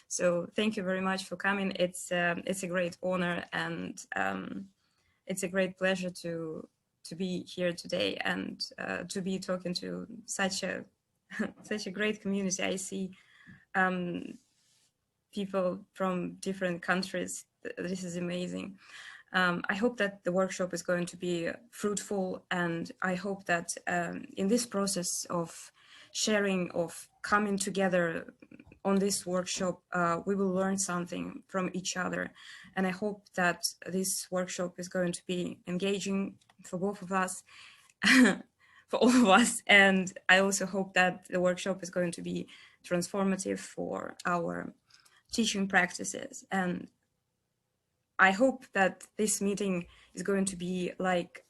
So thank you very much for coming. It's a great honor, and it's a great pleasure to be here today and to be talking to such a such a great community. I see people from different countries. This is amazing. I hope that the workshop is going to be fruitful, and I hope that in this process of sharing, of coming together on this workshop, we will learn something from each other. And I hope that this workshop is going to be engaging for both of us, for all of us. And I also hope that the workshop is going to be transformative for our teaching practices. And I hope that this meeting is going to be like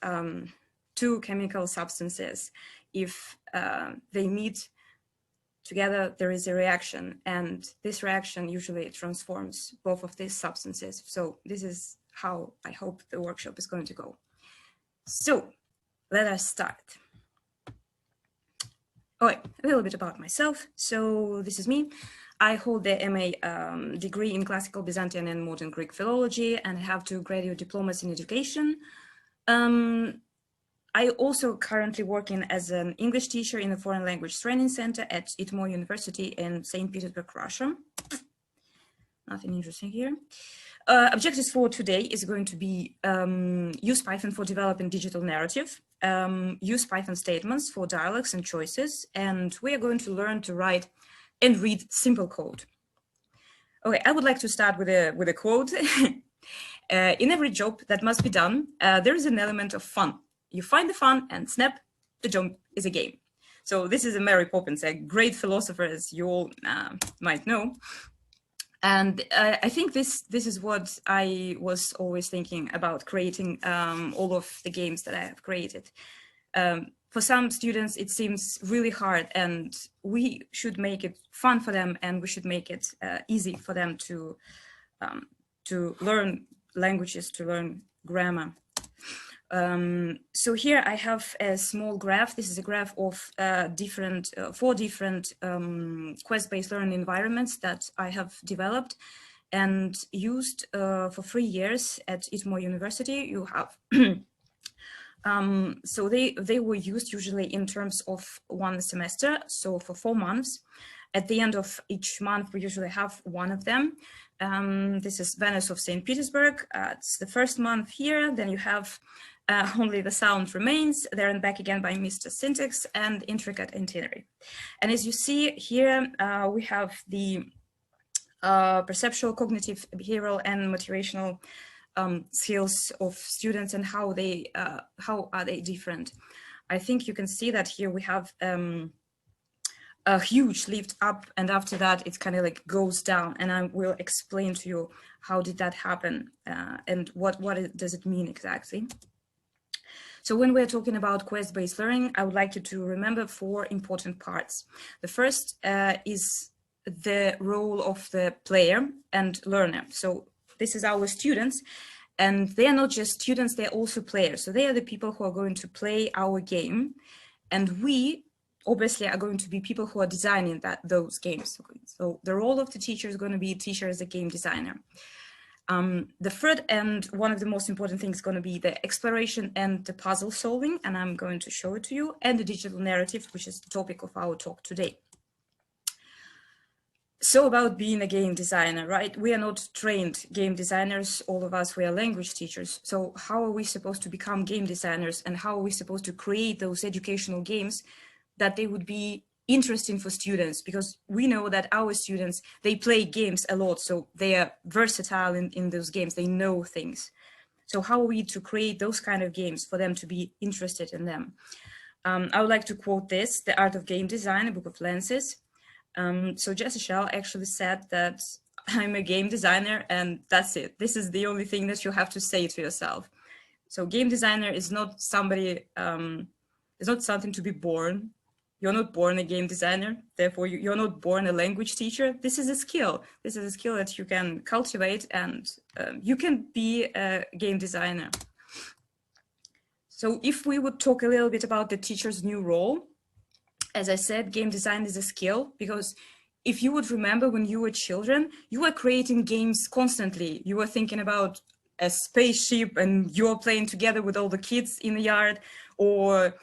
two chemical substances. If they meet together, there is a reaction, and this reaction usually transforms both of these substances. So this is how I hope the workshop is going to go. So let us start. Oh, a little bit about myself. So this is me. I hold the MA degree in Classical Byzantine and Modern Greek Philology, and I have 2 graduate diplomas in education. I also currently working as an English teacher in a foreign language training center at ITMO University in St. Petersburg, Russia. Nothing interesting here. Objectives for today is going to be use Python for developing digital narrative, use Python statements for dialogues and choices, and we are going to learn to write and read simple code. Okay, I would like to start with a quote. In every job that must be done, there is an element of fun. You find the fun and snap, the job is a game. So this is a Mary Poppins, a great philosopher, as you all might know. And I think this is what I was always thinking about creating all of the games that I have created. For some students, it seems really hard, and we should make it fun for them, and we should make it easy for them to learn languages, to learn grammar. So here I have a small graph. This is a graph of 4 different quest-based learning environments that I have developed and used for 3 years at ITMO University. You have so they were used usually in terms of 1 semester, so for 4 months. At the end of each month, we usually have 1 of them. This is Venice of St. Petersburg. It's the first month here. Then you have Only the Sound Remains, There and Back Again by Mr. Syntax, and Intricate Itinerary. And as you see here, we have the perceptual, cognitive, behavioral, and motivational skills of students and how are they different. I think you can see that here we have a huge lift up, and after that it kind of like goes down, and I will explain to you how did that happen and what does it mean exactly. So when we're talking about quest-based learning, I would like you to remember 4 important parts. The first is the role of the player and learner. So this is our students, and they are not just students, they're also players. So they are the people who are going to play our game, and we obviously are going to be people who are designing those games. So the role of the teacher is going to be teacher as a game designer. The third and one of the most important things is going to be the exploration and the puzzle solving, and I'm going to show it to you, and the digital narrative, which is the topic of our talk today. So about being a game designer, right? We are not trained game designers, all of us, we are language teachers. So how are we supposed to become game designers, and how are we supposed to create those educational games that they would be interesting for students? Because we know that our students, they play games a lot, so they are versatile in those games, they know things. So how are we to create those kind of games for them to be interested in them? I would like to quote this, The Art of Game Design, a book of Lenses. So Jesse Shell actually said that I'm a game designer and that's it. This is the only thing that you have to say to yourself. So game designer is not somebody, it's not something to be born. You're not born a game designer, therefore you're not born a language teacher. This is a skill. This is a skill that you can cultivate, and you can be a game designer. So if we would talk a little bit about the teacher's new role, as I said, game design is a skill, because if you would remember when you were children, you were creating games constantly. You were thinking about a spaceship and you're playing together with all the kids in the yard, or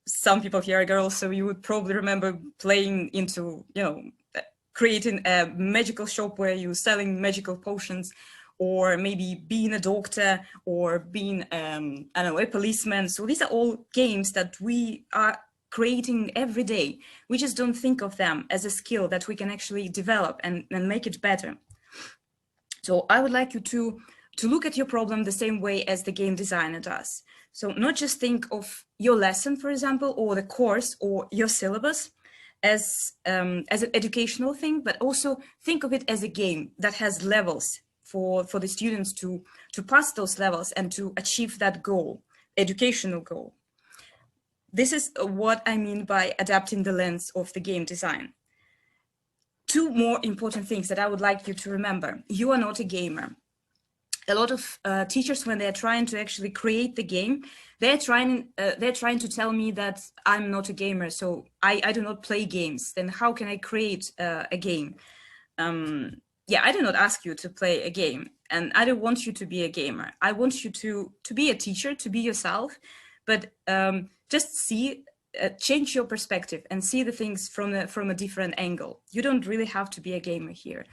some people here are girls, so you would probably remember playing into, you know, creating a magical shop where you're selling magical potions, or maybe being a doctor, or being, I don't know, a policeman. So these are all games that we are creating every day. We just don't think of them as a skill that we can actually develop and make it better. So I would like you to look at your problem the same way as the game designer does. So not just think of your lesson, for example, or the course or your syllabus as an educational thing, but also think of it as a game that has levels for the students to pass those levels and to achieve that goal, educational goal. This is what I mean by adapting the lens of the game design. Two more important things that I would like you to remember. You are not a gamer. A lot of teachers, when they're trying to actually create the game, they're trying to tell me that I'm not a gamer, so I do not play games. Then how can I create a game? Yeah, I do not ask you to play a game, and I don't want you to be a gamer. I want you to be a teacher, to be yourself, but just see, change your perspective and see the things from a different angle. You don't really have to be a gamer here.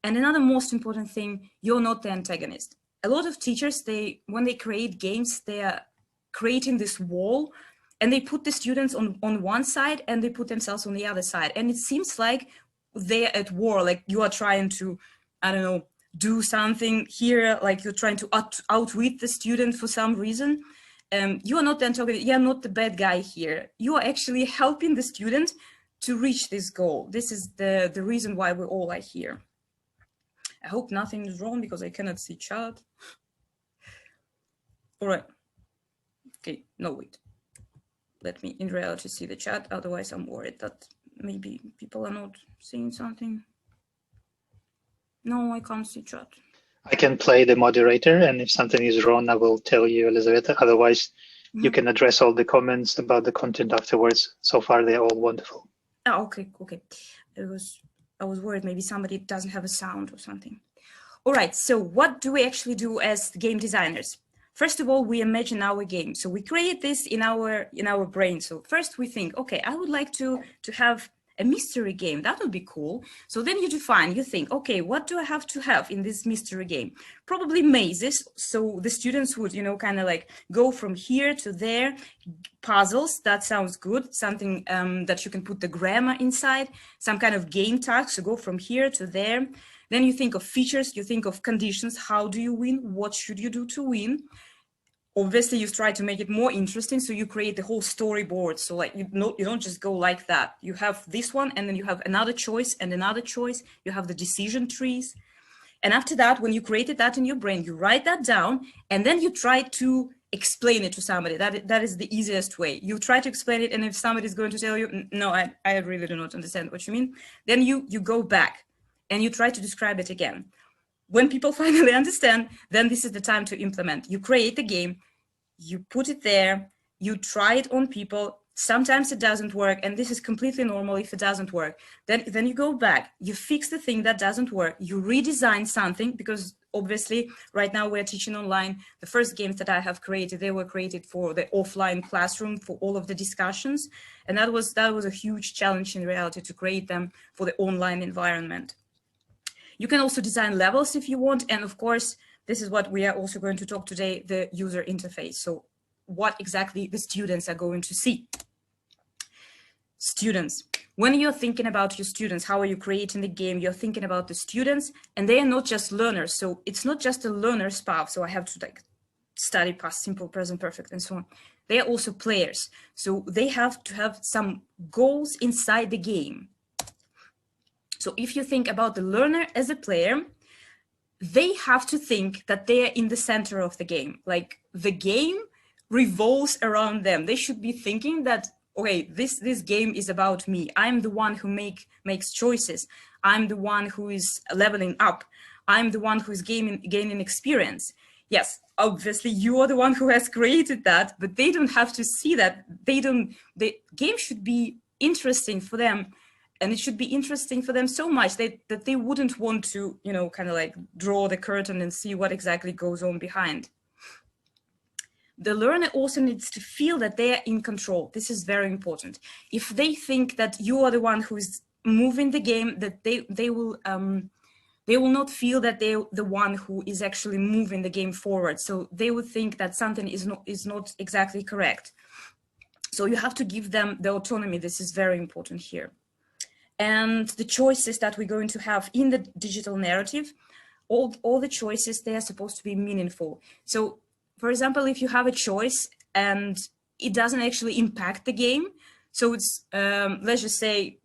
And another most important thing, you're not the antagonist. A lot of teachers, when they create games, they are creating this wall, and they put the students on one side and they put themselves on the other side. And it seems like they're at war, like you are trying to, I don't know, do something here, like you're trying to outwit the student for some reason. You are not the antagonist, you're not the bad guy here. You are actually helping the student to reach this goal. This is the reason why we all are here. I hope nothing is wrong because I cannot see chat. All right. Okay, no, wait. Let me in reality see the chat. Otherwise, I'm worried that maybe people are not seeing something. No, I can't see chat. I can play the moderator, and if something is wrong, I will tell you, Elizaveta. Otherwise, you can address all the comments about the content afterwards. So far, they're all wonderful. Oh, okay, okay. I was worried maybe somebody doesn't have a sound or something. All right, so what do we actually do as game designers? First of all, we imagine our game. So we create this in our brain. So first we think, okay, I would like to have a mystery game. That would be cool. So then you define, you think, okay, what do I have to have in this mystery game? Probably mazes. So the students would, you know, kind of like go from here to there. Puzzles, that sounds good. Something that you can put the grammar inside. Some kind of game tags, so go from here to there. Then you think of features, you think of conditions. How do you win? What should you do to win? Obviously, you try to make it more interesting, so you create the whole storyboard. So like, you don't just go like that. You have this one, and then you have another choice and another choice. You have the decision trees. And after that, when you created that in your brain, you write that down, and then you try to explain it to somebody. That is the easiest way. You try to explain it, and if somebody is going to tell you, no, I really do not understand what you mean, then you go back and you try to describe it again. When people finally understand, then this is the time to implement. You create the game, you put it there, you try it on people. Sometimes it doesn't work, and this is completely normal if it doesn't work. Then you go back, you fix the thing that doesn't work, you redesign something, because obviously right now we're teaching online. The first games that I have created, they were created for the offline classroom, for all of the discussions. And that was a huge challenge in reality to create them for the online environment. You can also design levels if you want. And of course, this is what we are also going to talk today, the user interface. So what exactly the students are going to see. Students, when you're thinking about your students, how are you creating the game? You're thinking about the students, and they are not just learners. So it's not just a learner's path. So I have to like study past simple, present perfect, and so on. They are also players. So they have to have some goals inside the game. So if you think about the learner as a player, they have to think that they are in the center of the game. Like the game revolves around them. They should be thinking that, okay, this game is about me. I'm the one who makes choices. I'm the one who is leveling up. I'm the one who is gaining experience. Yes, obviously you are the one who has created that, but they don't have to see that. The game should be interesting for them And it should be interesting for them so much that they wouldn't want to, you know, kind of like draw the curtain and see what exactly goes on behind. The learner also needs to feel that they are in control. This is very important. If they think that you are the one who is moving the game, that they will not feel that they're the one who is actually moving the game forward. So they would think that something is not exactly correct. So you have to give them the autonomy. This is very important here. And the choices that we're going to have in the digital narrative, all the choices, they are supposed to be meaningful. So, for example, if you have a choice and it doesn't actually impact the game, so it's, let's just say,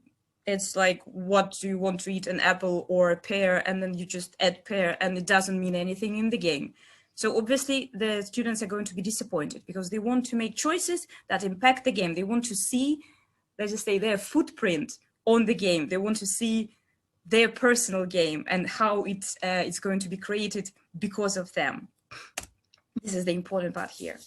it's like, what do you want to eat, an apple or a pear, and then you just add pear and it doesn't mean anything in the game. So obviously the students are going to be disappointed because they want to make choices that impact the game. They want to see, let's just say, their footprint on the game. They want to see their personal game and how it's going to be created because of them. This is the important part here.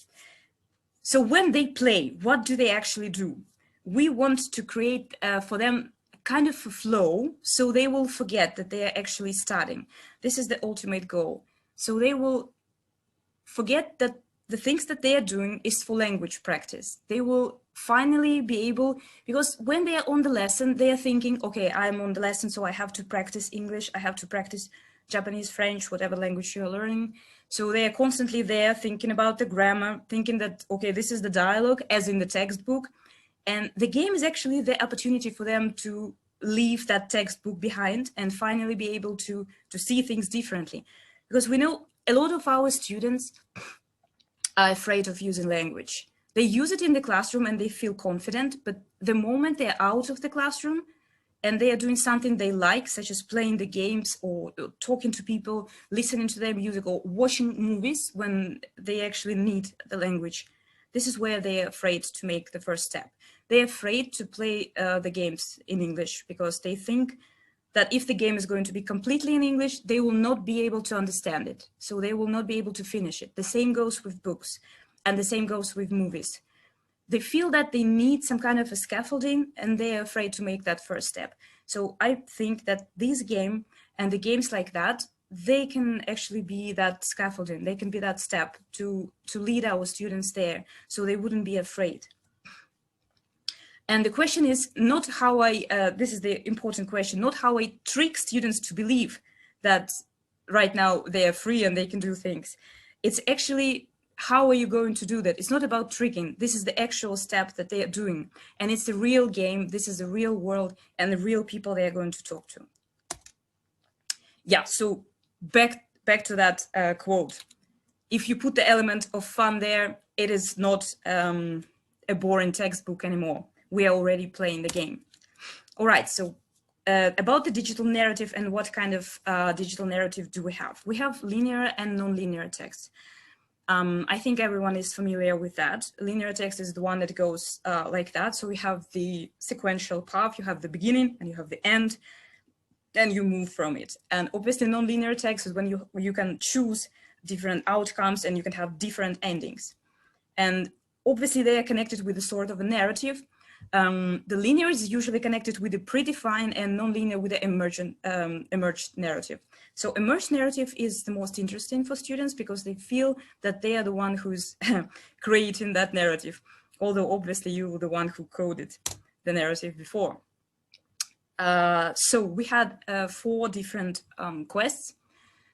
So when they play, what do they actually do? We want to create for them kind of a flow, so they will forget that they are actually studying. This is the ultimate goal. So they will forget that the things that they are doing is for language practice. They will finally be able, because when they are on the lesson, they are thinking, okay, I'm on the lesson, so I have to practice English, I have to practice Japanese, French, whatever language you're learning. So they are constantly there thinking about the grammar, thinking that, okay, this is the dialogue as in the textbook. And the game is actually the opportunity for them to leave that textbook behind and finally be able to see things differently. Because we know a lot of our students are afraid of using language. They use it in the classroom and they feel confident, but the moment they're out of the classroom and they are doing something they like, such as playing the games or talking to people, listening to their music or watching movies when they actually need the language, this is where they're afraid to make the first step. They're afraid to play the games in English because they think that if the game is going to be completely in English, they will not be able to understand it. So they will not be able to finish it. The same goes with books and the same goes with movies. They feel that they need some kind of a scaffolding and they're afraid to make that first step. So I think that this game and the games like that, they can actually be that scaffolding. They can be that step to lead our students there so they wouldn't be afraid. And the question is not how this is the important question, not how I trick students to believe that right now they are free and they can do things. It's actually, how are you going to do that? It's not about tricking. This is the actual step that they are doing. And it's the real game. This is the real world and the real people they are going to talk to. Yeah, so back to that quote. If you put the element of fun there, it is not a boring textbook anymore. We are already playing the game. All right, so about the digital narrative and what kind of digital narrative do we have? We have linear and non-linear text. I think everyone is familiar with that. Linear text is the one that goes like that. So we have the sequential path, you have the beginning and you have the end, and you move from it. And obviously non-linear text is when you can choose different outcomes and you can have different endings. And obviously they are connected with a sort of a narrative. The linear is usually connected with a predefined and non-linear with the emerged narrative. So emerged narrative is the most interesting for students because they feel that they are the one who's creating that narrative, although obviously you were the one who coded the narrative before. So we had 4 different quests.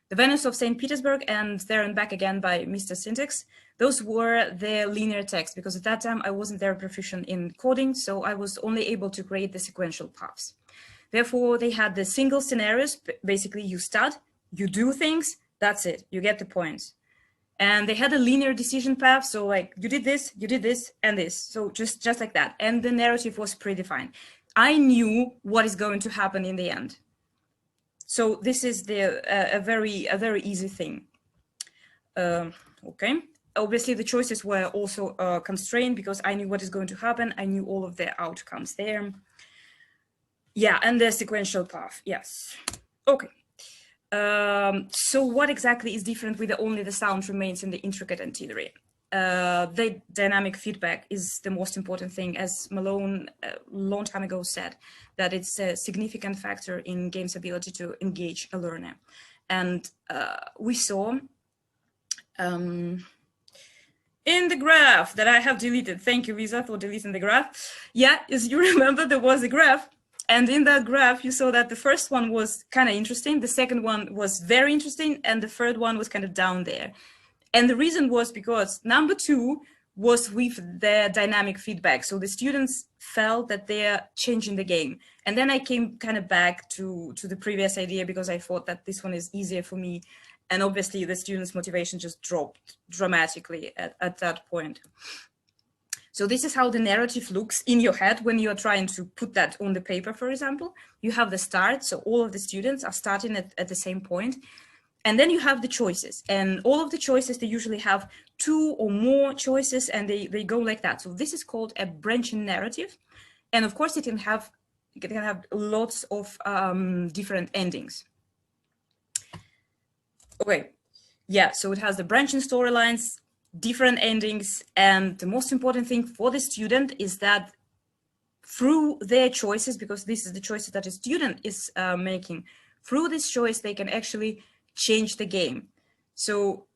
The Venice of St. Petersburg and There and Back Again by Mr. Syntax. Those were the linear text because at that time I wasn't very proficient in coding, so I was only able to create the sequential paths. Therefore, they had the single scenarios. Basically, you start, you do things, that's it, you get the points. And they had a linear decision path, so like you did this, and this. So just like that. And the narrative was predefined. I knew what is going to happen in the end. So this is a very easy thing. Okay. Obviously, the choices were also constrained because I knew what is going to happen. I knew all of the outcomes there. Yeah, and the sequential path. Yes. Okay. So what exactly is different with only the sound remains in the intricate antillery? the dynamic feedback is the most important thing, as Malone a long time ago said, that it's a significant factor in games' ability to engage a learner. And we saw in the graph that I have deleted, thank you, Lisa, for deleting the graph. Yeah, as you remember, there was a graph. And in that graph, you saw that the first one was kind of interesting, the second one was very interesting, and the third one was kind of down there. And the reason was because number 2 was with the dynamic feedback. So the students felt that they're changing the game. And then I came kind of back to the previous idea because I thought that this one is easier for me. And obviously the students' motivation just dropped dramatically at that point. So this is how the narrative looks in your head when you are trying to put that on the paper, for example. You have the start, so all of the students are starting at the same point. And then you have the choices, and all of the choices, they usually have 2 or more choices, and they go like that. So this is called a branching narrative. And of course, it can have lots of different endings. Okay, yeah, so it has the branching storylines, different endings, and the most important thing for the student is that through their choices, because this is the choices that a student is making, through this choice, they can actually change the game. So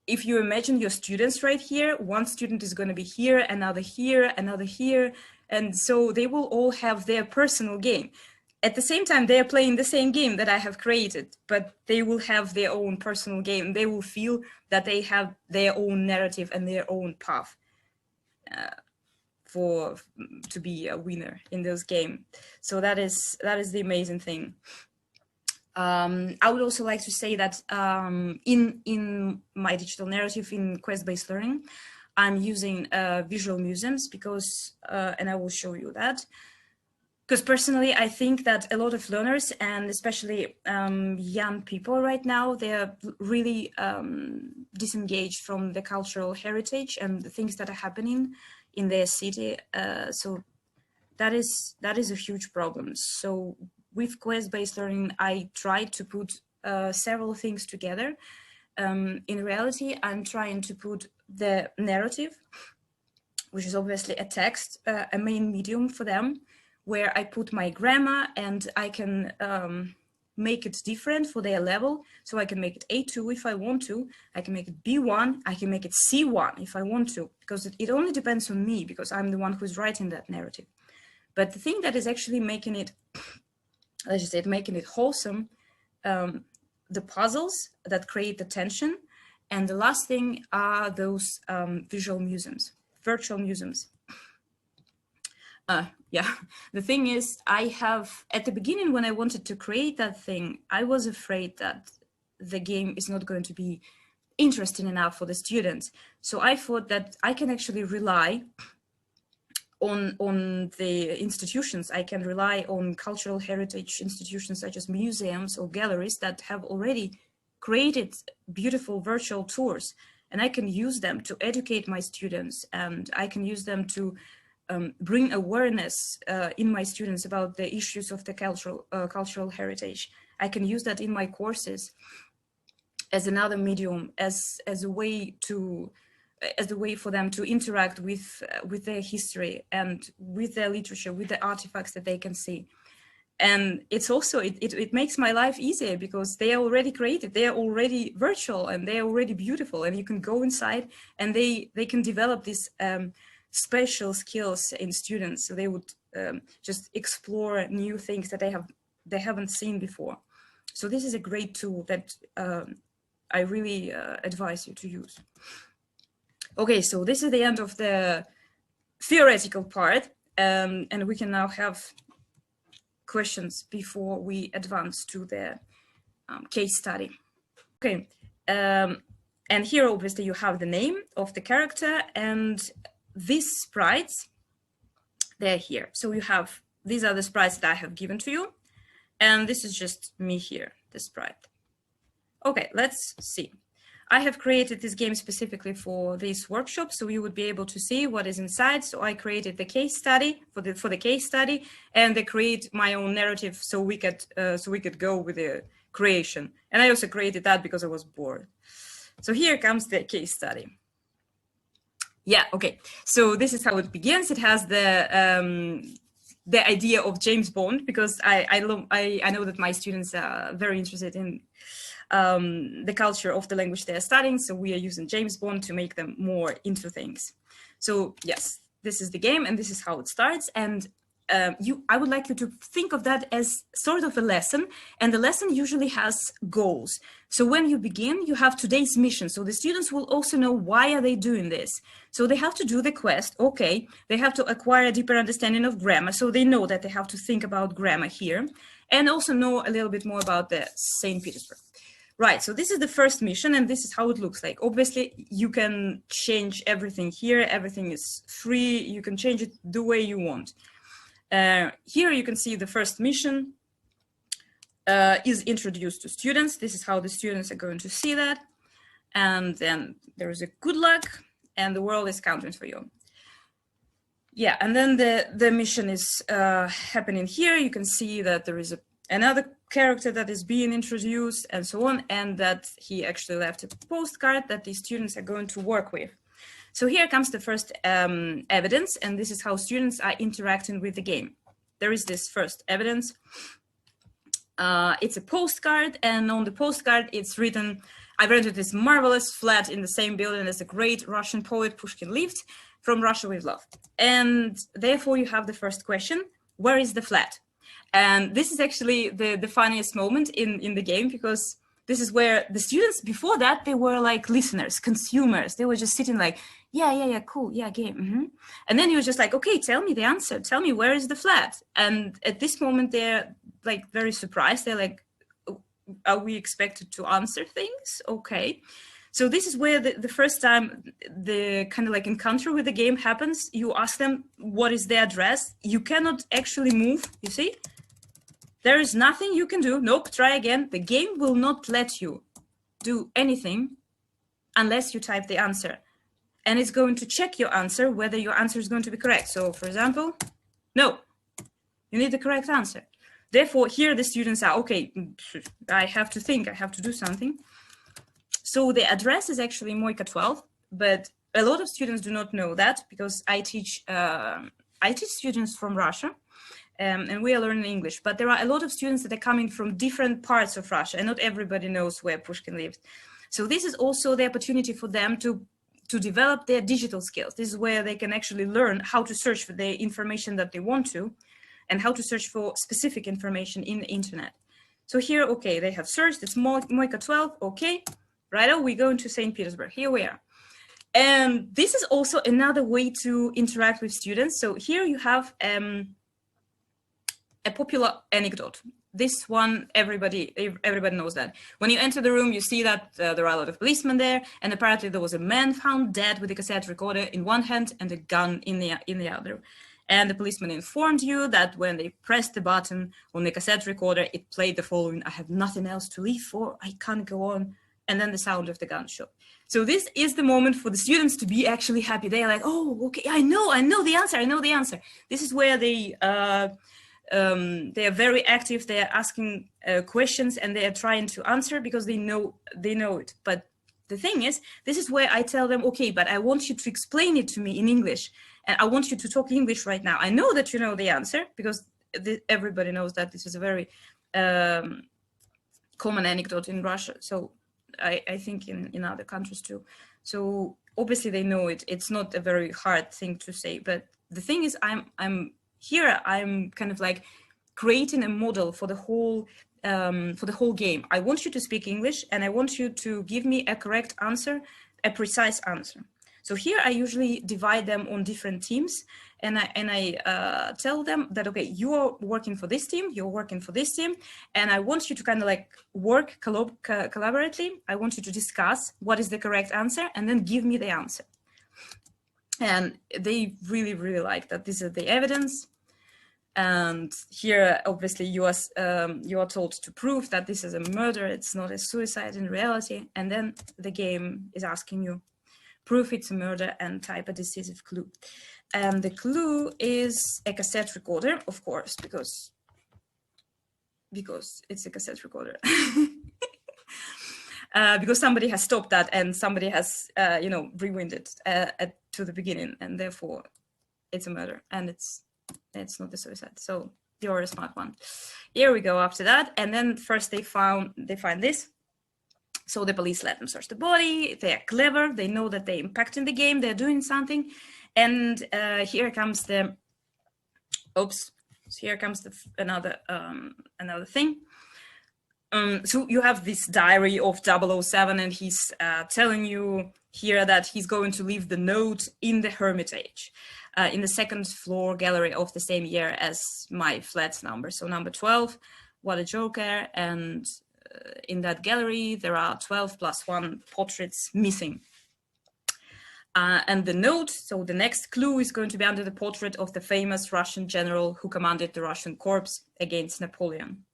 if you imagine your students right here, one student is going to be here, another here, another here, and so they will all have their personal game. At the same time, they're playing the same game that I have created, but they will have their own personal game. They will feel that they have their own narrative and their own path to be a winner in this game. So that is the amazing thing. I would also like to say that in my digital narrative in quest-based learning, I'm using visual museums because, and I will show you that, because personally, I think that a lot of learners, and especially young people right now, they're really disengaged from the cultural heritage and the things that are happening in their city. So that is a huge problem. So with quest-based learning, I try to put several things together. In reality, I'm trying to put the narrative, which is obviously a text, a main medium for them, where I put my grammar, and I can make it different for their level. So I can make it A2 if I want to, I can make it B1, I can make it C1 if I want to, because it only depends on me, because I'm the one who's writing that narrative. But the thing that is actually making it, let's just say, making it wholesome, the puzzles that create the tension. And the last thing are those visual museums, virtual museums. Yeah, the thing is, I have, at the beginning when I wanted to create that thing, I was afraid that the game is not going to be interesting enough for the students. So I thought that I can actually rely on the institutions. I can rely on cultural heritage institutions such as museums or galleries that have already created beautiful virtual tours, and I can use them to educate my students, and I can use them to bring awareness in my students about the issues of the cultural heritage. I can use that in my courses as another medium, as a way for them to interact with their history and with their literature, with the artifacts that they can see. And it's also, it makes my life easier because they are already created, they are already virtual, and they are already beautiful, and you can go inside and they can develop these special skills in students. So they would just explore new things that they haven't seen before. So this is a great tool that I really advise you to use. Okay, so this is the end of the theoretical part, and we can now have questions before we advance to the case study. Okay, and here obviously you have the name of the character, and these sprites, they're here. So you have, these are the sprites that I have given to you, and this is just me here, the sprite. Okay, let's see. I have created this game specifically for this workshop, so you would be able to see what is inside. So I created the case study for the case study, and I create my own narrative so we could go with the creation. And I also created that because I was bored. So here comes the case study. Yeah, okay. So this is how it begins. It has the idea of James Bond, because I know that my students are very interested in the culture of the language they're studying. So we are using James Bond to make them more into things. So yes, this is the game, and this is how it starts. And I would like you to think of that as sort of a lesson, and the lesson usually has goals. So when you begin, you have today's mission. So the students will also know why are they doing this. So they have to do the quest. Okay, they have to acquire a deeper understanding of grammar. So they know that they have to think about grammar here, and also know a little bit more about the St. Petersburg. Right, so this is the first mission, and this is how it looks like. Obviously, you can change everything here. Everything is free. You can change it the way you want. Here you can see the first mission is introduced to students. This is how the students are going to see that. And then there is a good luck, and the world is counting for you. Yeah, and then the mission is happening here. You can see that there is another character that is being introduced and so on, and that he actually left a postcard that the students are going to work with. So here comes the first evidence, and this is how students are interacting with the game. There is this first evidence. It's a postcard, and on the postcard it's written, I rented this marvelous flat in the same building as the great Russian poet Pushkin lived. From Russia with love. And therefore you have the first question, where is the flat? And this is actually the funniest moment in the game, because this is where the students before that, they were like listeners, consumers. They were just sitting like, yeah, cool, yeah, game. And then you're just like, okay, tell me the answer. Tell me, where is the flat? And at this moment, they're like very surprised. They're like, are we expected to answer things? Okay. So this is where the first time the kind of like encounter with the game happens. You ask them, what is the address? You cannot actually move, you see? There is nothing you can do. Nope, try again. The game will not let you do anything unless you type the answer. And it's going to check your answer, whether your answer is going to be correct. So for example, no, you need the correct answer. Therefore, here the students are, okay, I have to think, I have to do something. So the address is actually Moika 12, but a lot of students do not know that, because I teach students from Russia, and we are learning English. But there are a lot of students that are coming from different parts of Russia, and not everybody knows where Pushkin lived. So this is also the opportunity for them to develop their digital skills. This is where they can actually learn how to search for the information that they want to, and how to search for specific information in the internet. So here, okay, they have searched, it's Moika 12, okay. Right, we go into St. Petersburg. Here we are. And this is also another way to interact with students. So here you have a popular anecdote. This one, everybody knows that. When you enter the room, you see that there are a lot of policemen there, and apparently there was a man found dead with a cassette recorder in one hand and a gun in the other. And the policeman informed you that when they pressed the button on the cassette recorder, it played the following, I have nothing else to live for, I can't go on. And then the sound of the gunshot. So this is the moment for the students to be actually happy. They are like, oh, okay, I know the answer. This is where they are very active. They are asking questions, and they are trying to answer because they know it. But the thing is, this is where I tell them, okay, but I want you to explain it to me in English, and I want you to talk English right now. I know that you know the answer, because everybody knows that this is a very common anecdote in Russia. So I think in other countries too. So obviously they know it. It's not a very hard thing to say. But the thing is, I'm kind of like creating a model for the whole game. I want you to speak English, and I want you to give me a correct answer, a precise answer. So here I usually divide them on different teams, and I tell them that, okay, you are working for this team, you're working for this team, and I want you to kind of like work collaboratively. I want you to discuss what is the correct answer, and then give me the answer. And they really, really like that. This is the evidence. And here, obviously, you are told to prove that this is a murder. It's not a suicide in reality. And then the game is asking you, prove it's a murder and type a decisive clue. And the clue is a cassette recorder, of course, because it's a cassette recorder. Because somebody has stopped that, and somebody has, rewind it at to the beginning, and therefore it's a murder, and it's not a suicide. So you're a smart one. Here we go after that, and then first they find this. So the police let them search the body. They are clever. They know that they're impacting the game. They're doing something, and here comes the oops. So here comes another thing. So you have this diary of 007, and he's telling you here that he's going to leave the note in the Hermitage, in the second floor gallery of the same year as my flat number. So number 12, what a joker. And in that gallery, there are 12 plus 1 portraits missing. And the note, so the next clue is going to be under the portrait of the famous Russian general who commanded the Russian corps against Napoleon.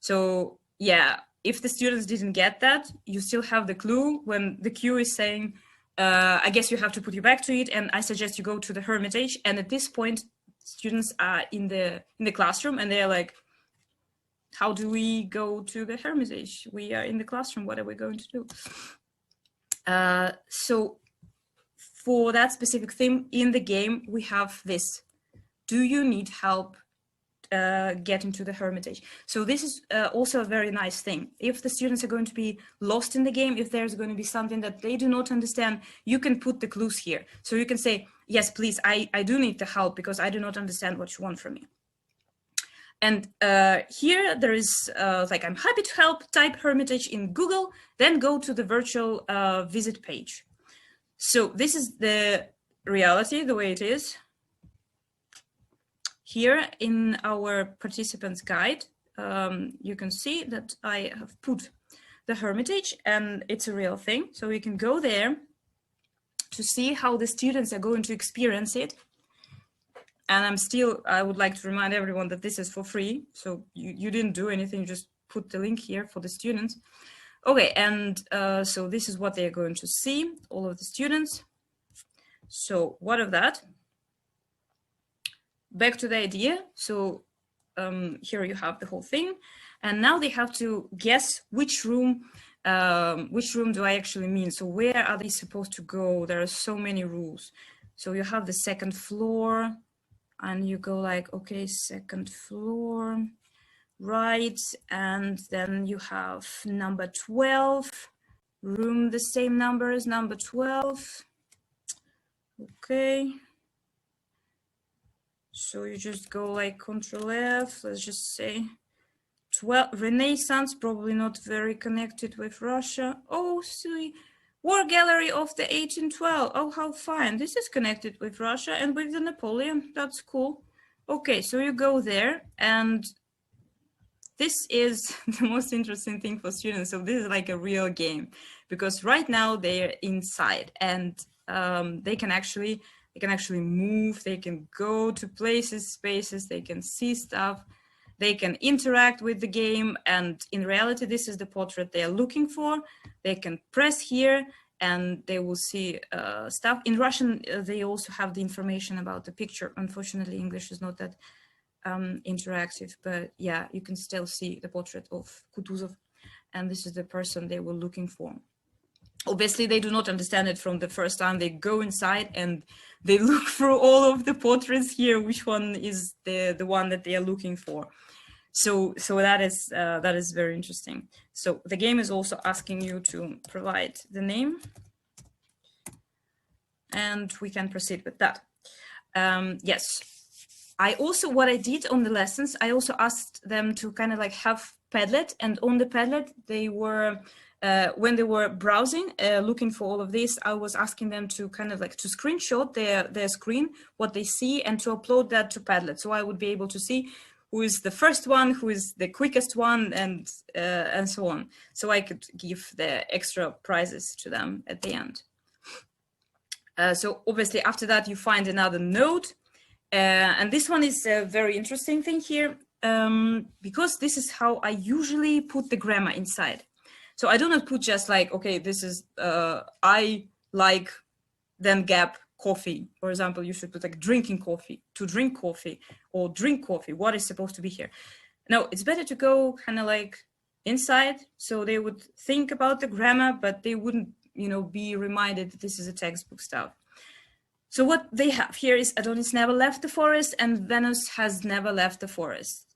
So yeah, if the students didn't get that, you still have the clue when the cue is saying, I guess you have to put you back to it, and I suggest you go to the Hermitage. And at this point, students are in the classroom, and they're like, how do we go to the Hermitage? We are in the classroom, what are we going to do? So for that specific theme in the game, we have this. Do you need help getting to the Hermitage? So this is also a very nice thing. If the students are going to be lost in the game, if there's going to be something that they do not understand, you can put the clues here. So you can say, yes, please, I do need the help because I do not understand what you want from me. And here there is like, I'm happy to help, type Hermitage in Google, then go to the virtual visit page. So this is the reality, the way it is. Here in our participants guide, you can see that I have put the Hermitage, and it's a real thing. So we can go there to see how the students are going to experience it. And I would like to remind everyone that this is for free. So you didn't do anything, you just put the link here for the students. Okay, and so this is what they're going to see, all of the students. So what of that? Back to the idea. So here you have the whole thing. And now they have to guess which room do I actually mean? So where are they supposed to go? There are so many rules. So you have the second floor, and you go like, okay, second floor, right. And then you have number 12, room the same number as number 12. Okay. So you just go like Control F, let's just say 12, Renaissance, probably not very connected with Russia. Oh, see, War Gallery of the 1812. Oh, how fine. This is connected with Russia and with the Napoleon. That's cool. Okay, so you go there, and this is the most interesting thing for students. So this is like a real game, because right now they're inside, and they can actually move, they can go to places, spaces, they can see stuff, they can interact with the game. And in reality, this is the portrait they are looking for. They can press here and they will see stuff. In Russian, they also have the information about the picture. Unfortunately, English is not that interactive, but yeah, you can still see the portrait of Kutuzov. And this is the person they were looking for. Obviously, they do not understand it from the first time. They go inside and they look through all of the portraits here, which one is the one that they are looking for. So that is very interesting. So the game is also asking you to provide the name, and we can proceed with that. Yes, what I did on the lessons, I also asked them to kind of like have Padlet, and on the Padlet they were when they were browsing, looking for all of this, I was asking them to kind of like to screenshot their screen, what they see, and to upload that to Padlet. So I would be able to see who is the first one, who is the quickest one, and so on. So I could give the extra prizes to them at the end. So obviously after that, you find another note. And this one is a very interesting thing here, because this is how I usually put the grammar inside. So I do not put just like, okay, this is, I like, then gap, coffee. For example, you should put like drinking coffee, to drink coffee, or drink coffee. What is supposed to be here? No, it's better to go kind of like inside. So they would think about the grammar, but they wouldn't, be reminded that this is a textbook stuff. So what they have here is Adonis never left the forest and Venus has never left the forest.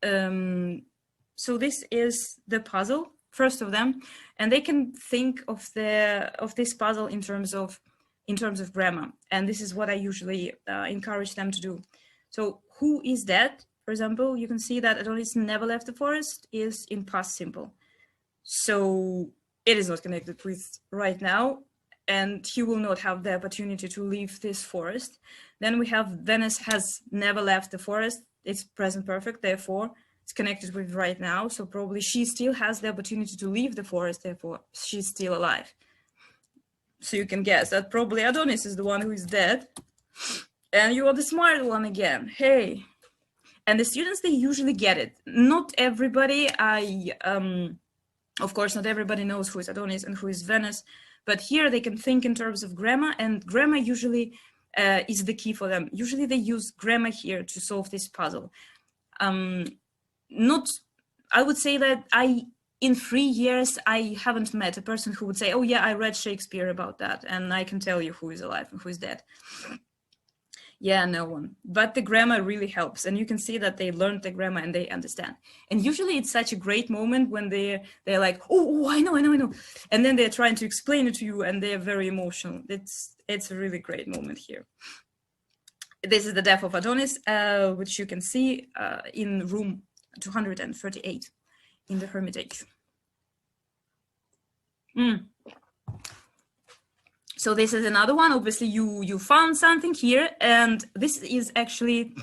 So this is the puzzle, first of them, and they can think of this puzzle in terms of grammar, and this is what I usually encourage them to do. So who is dead? For example, you can see that Adonis never left the forest is in past simple. So it is not connected with right now, and he will not have the opportunity to leave this forest. Then we have Venus has never left the forest. It's present perfect, therefore it's connected with right now. So probably she still has the opportunity to leave the forest, therefore she's still alive. So you can guess that probably Adonis is the one who is dead. And you are the smart one again. Hey. And the students, they usually get it. Not everybody, of course, not everybody knows who is Adonis and who is Venus, but here they can think in terms of grammar, and grammar usually is the key for them. Usually they use grammar here to solve this puzzle. I would say that in 3 years, I haven't met a person who would say, oh yeah, I read Shakespeare about that, and I can tell you who is alive and who is dead. Yeah, no one. But the grammar really helps, and you can see that they learned the grammar and they understand. And usually it's such a great moment when they're like, oh, I know. And then they're trying to explain it to you and they're very emotional. It's a really great moment here. This is the death of Adonis, which you can see in room 238 in the Hermitage. So this is another one. Obviously, you found something here, and this is actually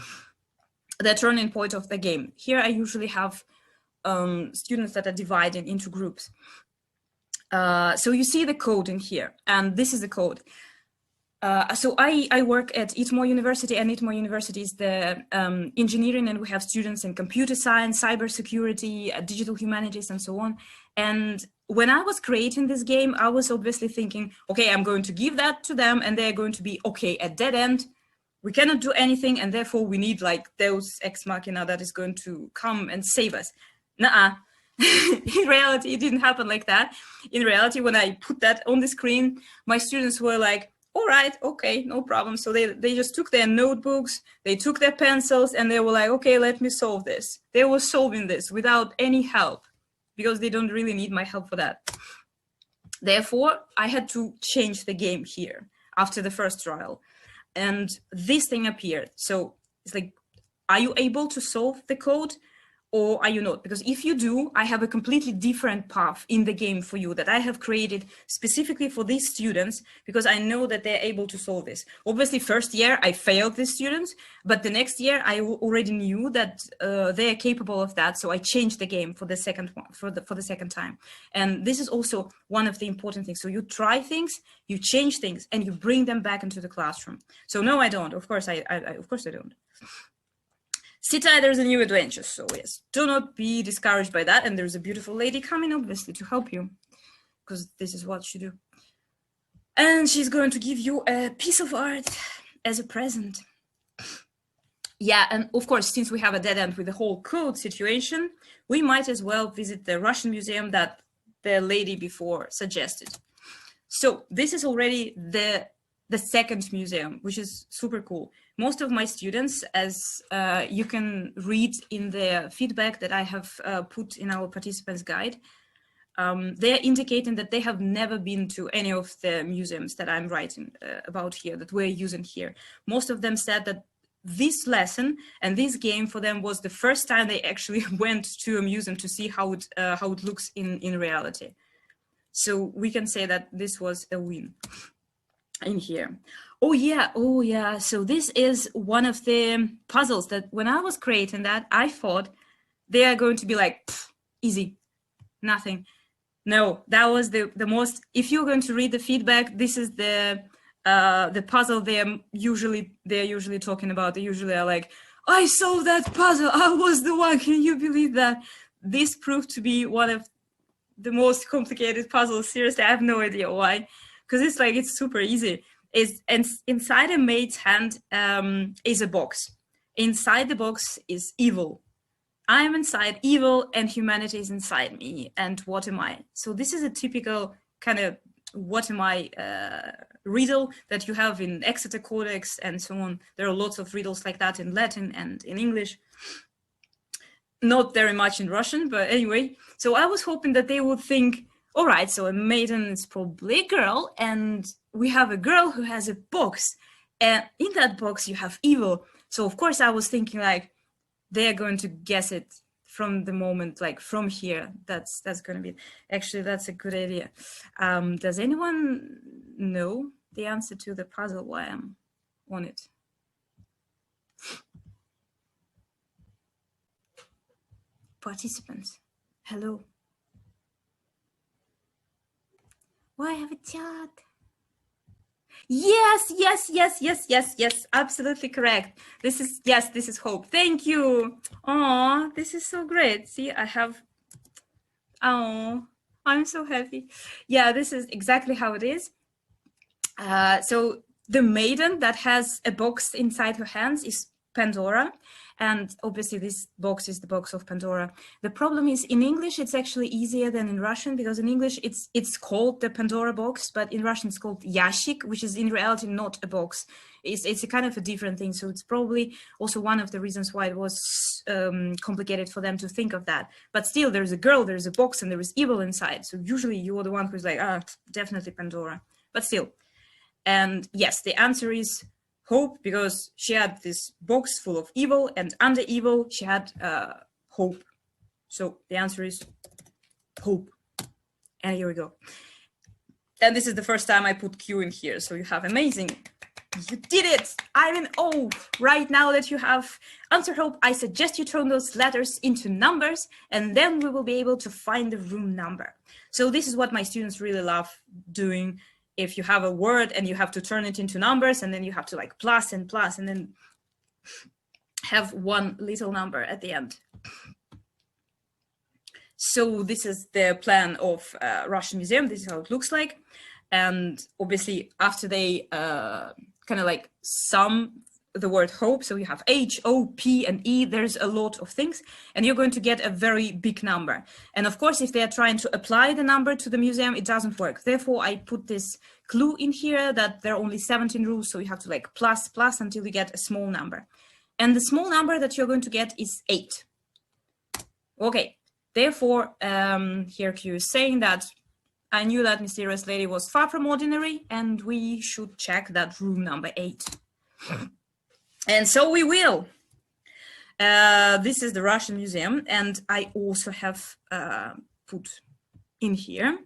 the turning point of the game. Here, I usually have students that are divided into groups. So you see the code in here, and this is the code. So I work at Itmo University, and Itmo University is the engineering, and we have students in computer science, cybersecurity, digital humanities, and so on. And when I was creating this game, I was obviously thinking, okay, I'm going to give that to them, and they're going to be, okay, at dead end, we cannot do anything, and therefore we need like Deus Ex Machina that is going to come and save us. Nuh-uh. In reality, it didn't happen like that. In reality, when I put that on the screen, my students were like, all right, okay, no problem. So they just took their notebooks, they took their pencils, and they were like, okay, let me solve this. They were solving this without any help, because they don't really need my help for that. Therefore, I had to change the game here after the first trial. And this thing appeared. So it's like, are you able to solve the code? Or are you not? Because if you do, I have a completely different path in the game for you that I have created specifically for these students, because I know that they're able to solve this. Obviously, first year I failed these students, but the next year I already knew that they are capable of that. So I changed the game for the second one, for the second time. And this is also one of the important things. So you try things, you change things, and you bring them back into the classroom. So no, I don't. Of course, of course I don't. Sit tight, there's a new adventure. So yes, do not be discouraged by that. And there's a beautiful lady coming, obviously, to help you, because this is what she do. And she's going to give you a piece of art as a present. Yeah, and of course, since we have a dead end with the whole code situation, we might as well visit the Russian museum that the lady before suggested. So this is already the second museum, which is super cool. Most of my students, as you can read in the feedback that I have put in our participants guide, they're indicating that they have never been to any of the museums that I'm writing about here, that we're using here. Most of them said that this lesson and this game for them was the first time they actually went to a museum to see how it looks in reality. So we can say that this was a win in here. Oh yeah. So this is one of the puzzles that when I was creating that, I thought they are going to be like, easy, nothing. No, that was the most, if you're going to read the feedback, this is the puzzle they're usually talking about. They usually are like, I solved that puzzle, I was the one, can you believe that? This proved to be one of the most complicated puzzles. Seriously, I have no idea why. Because it's super easy. And inside a maid's hand is a box. Inside the box is evil. I'm inside evil and humanity is inside me. And what am I? So this is a typical kind of what am I riddle that you have in Exeter Codex and so on. There are lots of riddles like that in Latin and in English. Not very much in Russian, but anyway. So I was hoping that they would think, all right, so a maiden is probably a girl, and we have a girl who has a box, and in that box you have evil. So of course I was thinking like, they're going to guess it from the moment, like from here. That's going to be, actually, that's a good idea. Does anyone know the answer to the puzzle while I'm on it? Participants, hello. Why have a chat? Yes, absolutely correct. This is Hope. Thank you. Oh, this is so great. See, I have, oh, I'm so happy. Yeah, this is exactly how it is. So the maiden that has a box inside her hands is Pandora. And obviously this box is the box of Pandora. The problem is in English, it's actually easier than in Russian, because in English it's called the Pandora box, but in Russian it's called ящик, which is in reality not a box. It's a kind of a different thing. So it's probably also one of the reasons why it was complicated for them to think of that. But still, there's a girl, there's a box, and there is evil inside. So usually you're the one who's like, definitely Pandora. But still. And yes, the answer is Hope, because she had this box full of evil, and under evil she had hope. So the answer is Hope. And here we go. And this is the first time I put Q in here, so you have amazing. You did it! I'm in awe. Right now that you have answered Hope, I suggest you turn those letters into numbers, and then we will be able to find the room number. So this is what my students really love doing. If you have a word and you have to turn it into numbers, and then you have to like plus and plus, and then have one little number at the end. So this is the plan of Russian Museum. This is how it looks like. And obviously after they kind of like sum the word hope, so you have H, O, P, and E, there's a lot of things, and you're going to get a very big number. And of course, if they are trying to apply the number to the museum, it doesn't work. Therefore, I put this clue in here that there are only 17 rules, so you have to like plus until you get a small number. And the small number that you're going to get is 8. Okay, therefore, here Q is saying that I knew that mysterious lady was far from ordinary, and we should check that room number 8. And so we will. This is the Russian Museum, and I also have put in here.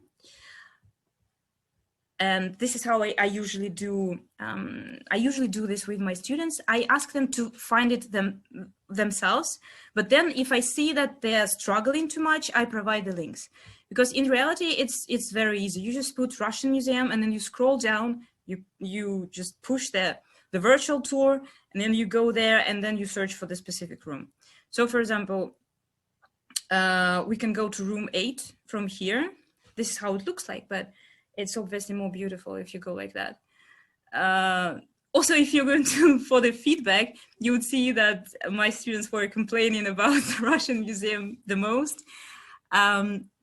And this is how I usually do. I usually do this with my students. I ask them to find it themselves, but then if I see that they're struggling too much, I provide the links. Because in reality, it's very easy. You just put Russian Museum, and then you scroll down. You just push the virtual tour, and then you go there, and then you search for the specific room. So for example, we can go to room 8 from here. This is how it looks like, but it's obviously more beautiful if you go like that. Also, if you're going to, for the feedback, you would see that my students were complaining about the Russian Museum the most,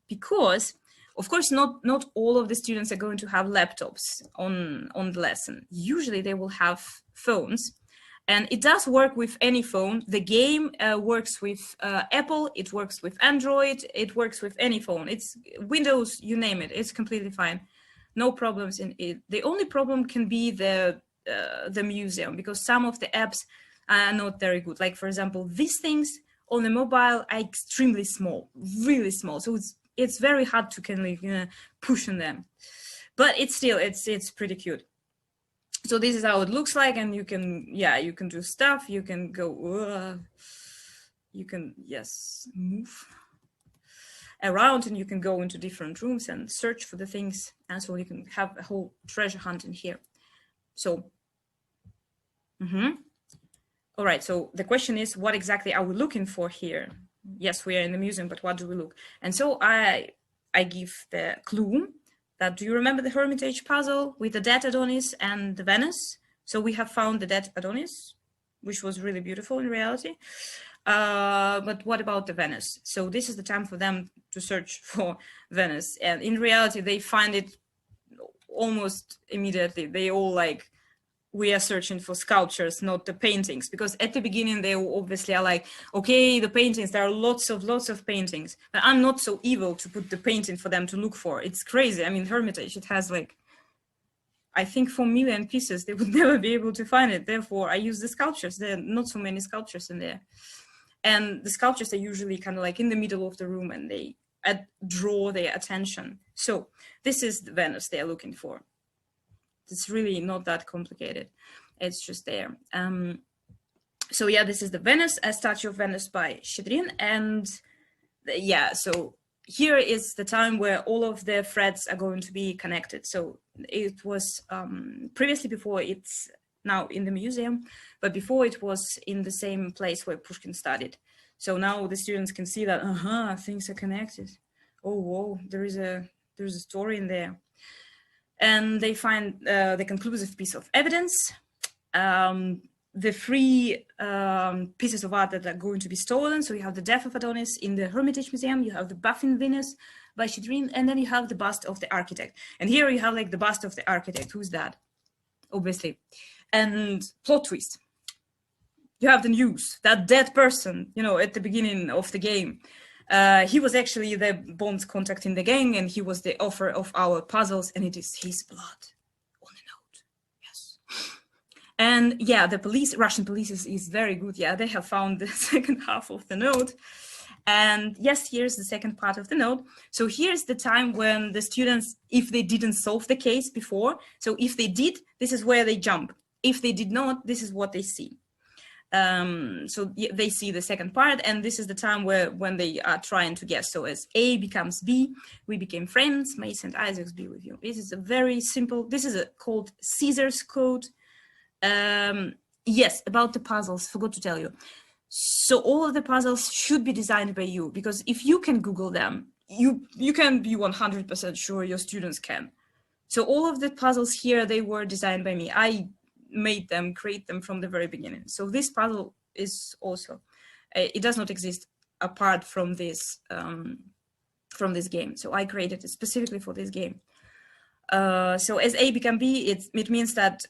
because of course, not all of the students are going to have laptops on the lesson. Usually they will have phones, and it does work with any phone. The game works with Apple, it works with Android, it works with any phone. It's Windows, you name it, it's completely fine. No problems in it. The only problem can be the museum, because some of the apps are not very good. Like for example, these things on the mobile are extremely small, really small. So it's very hard to kind of push on them, but it's still, it's pretty cute. So this is how it looks like, and you can do stuff. You can go, you can, yes, move around, and you can go into different rooms and search for the things. And so you can have a whole treasure hunt in here. So, all right, so the question is, what exactly are we looking for here? Yes, we are in the museum, but what do we look? And so I give the clue that, do you remember the Hermitage puzzle with the dead Adonis and the Venus? So we have found the dead Adonis, which was really beautiful in reality. But what about the Venus? So this is the time for them to search for Venus. And in reality, they find it almost immediately, they all like, we are searching for sculptures, not the paintings, because at the beginning they obviously are like, okay, the paintings, there are lots of paintings, but I'm not so evil to put the painting for them to look for. It's crazy. I mean, Hermitage, it has like, I think 4 million pieces. They would never be able to find it. Therefore, I use the sculptures. There are not so many sculptures in there. And the sculptures are usually kind of like in the middle of the room, and they draw their attention. So this is the Venus they are looking for. It's really not that complicated. It's just there. So yeah, this is the Venus, a statue of Venus by Shedrin. And yeah, so here is the time where all of the threads are going to be connected. So it was previously, before, it's now in the museum, but before it was in the same place where Pushkin studied. So now the students can see that, things are connected. Oh, whoa, there's a story in there. And they find the conclusive piece of evidence. The 3 pieces of art that are going to be stolen. So you have the Death of Adonis in the Hermitage Museum, you have the Baffin Venus by Shedrin, and then you have the bust of the architect. And here you have like the bust of the architect. Who's that? Obviously. And plot twist. You have the news, that dead person, you know, at the beginning of the game. He was actually the Bond's contact in the gang, and he was the author of our puzzles, and it is his blood on the note. Yes. And yeah, the police, Russian police is very good. Yeah, they have found the second half of the note. And yes, here's the second part of the note. So here's the time when the students, if they didn't solve the case before, so if they did, this is where they jump. If they did not, this is what they see. So they see the second part, and this is the time when they are trying to guess. So as A becomes B, we became friends, may St. Isaac's be with you. This is a very simple, this is called Caesar's code. Yes, about the puzzles, forgot to tell you. So all of the puzzles should be designed by you, because if you can Google them, you can be 100% sure your students can. So all of the puzzles here, they were designed by me. I made them, create them from the very beginning. So this puzzle is also, it does not exist apart from this game. So I created it specifically for this game. So as A become B, it means that,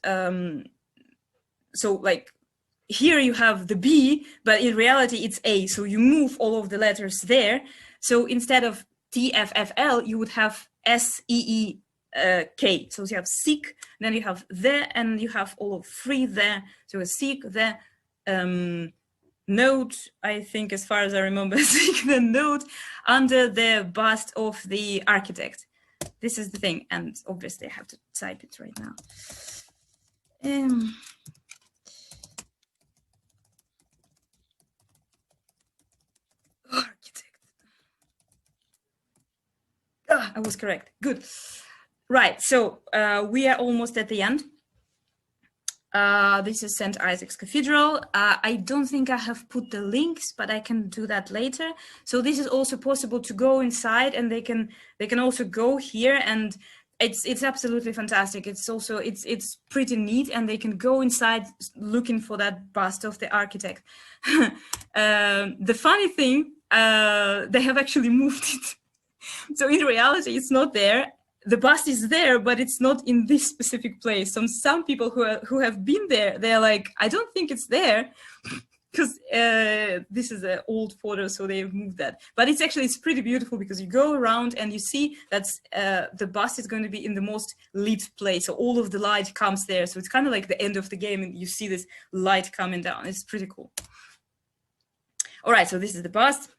so like here you have the B, but in reality it's A. So you move all of the letters there. So instead of TFFL, you would have SEE K. So you have seek, then you have the, and you have all of 3 there. So a seek the note, I think, as far as I remember, seek the note under the bust of the architect. This is the thing, and obviously I have to type it right now. Architect. I was correct. Good. Right, so we are almost at the end. This is St. Isaac's Cathedral. I don't think I have put the links, but I can do that later. So this is also possible to go inside, and they can also go here, and it's absolutely fantastic. It's also it's pretty neat, and they can go inside looking for that bust of the architect. The funny thing, they have actually moved it. So in reality, it's not there. The bust is there, but it's not in this specific place. Some people who have been there, they're like, I don't think it's there, because this is an old photo, so they've moved that. But it's pretty beautiful, because you go around and you see that the bust is going to be in the most lit place. So all of the light comes there. So it's kind of like the end of the game, and you see this light coming down. It's pretty cool. All right, so this is the bust.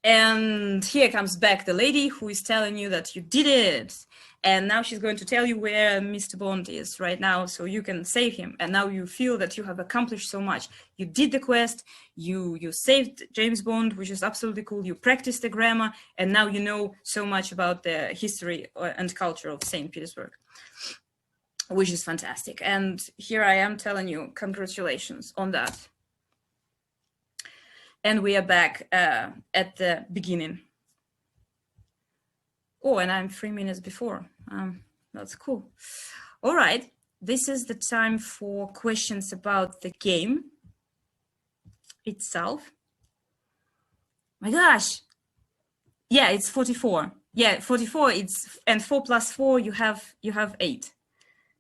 And here comes back the lady who is telling you that you did it. And now she's going to tell you where Mr. Bond is right now, so you can save him. And now you feel that you have accomplished so much. You did the quest, you saved James Bond, which is absolutely cool. You practiced the grammar, and now you know so much about the history and culture of St. Petersburg, which is fantastic. And here I am telling you, congratulations on that. And we are back at the beginning. Oh, and I'm 3 minutes before. That's cool. All right, this is the time for questions about the game itself. My gosh. Yeah, it's 44. Yeah, 44. And 4 plus 4, you have 8.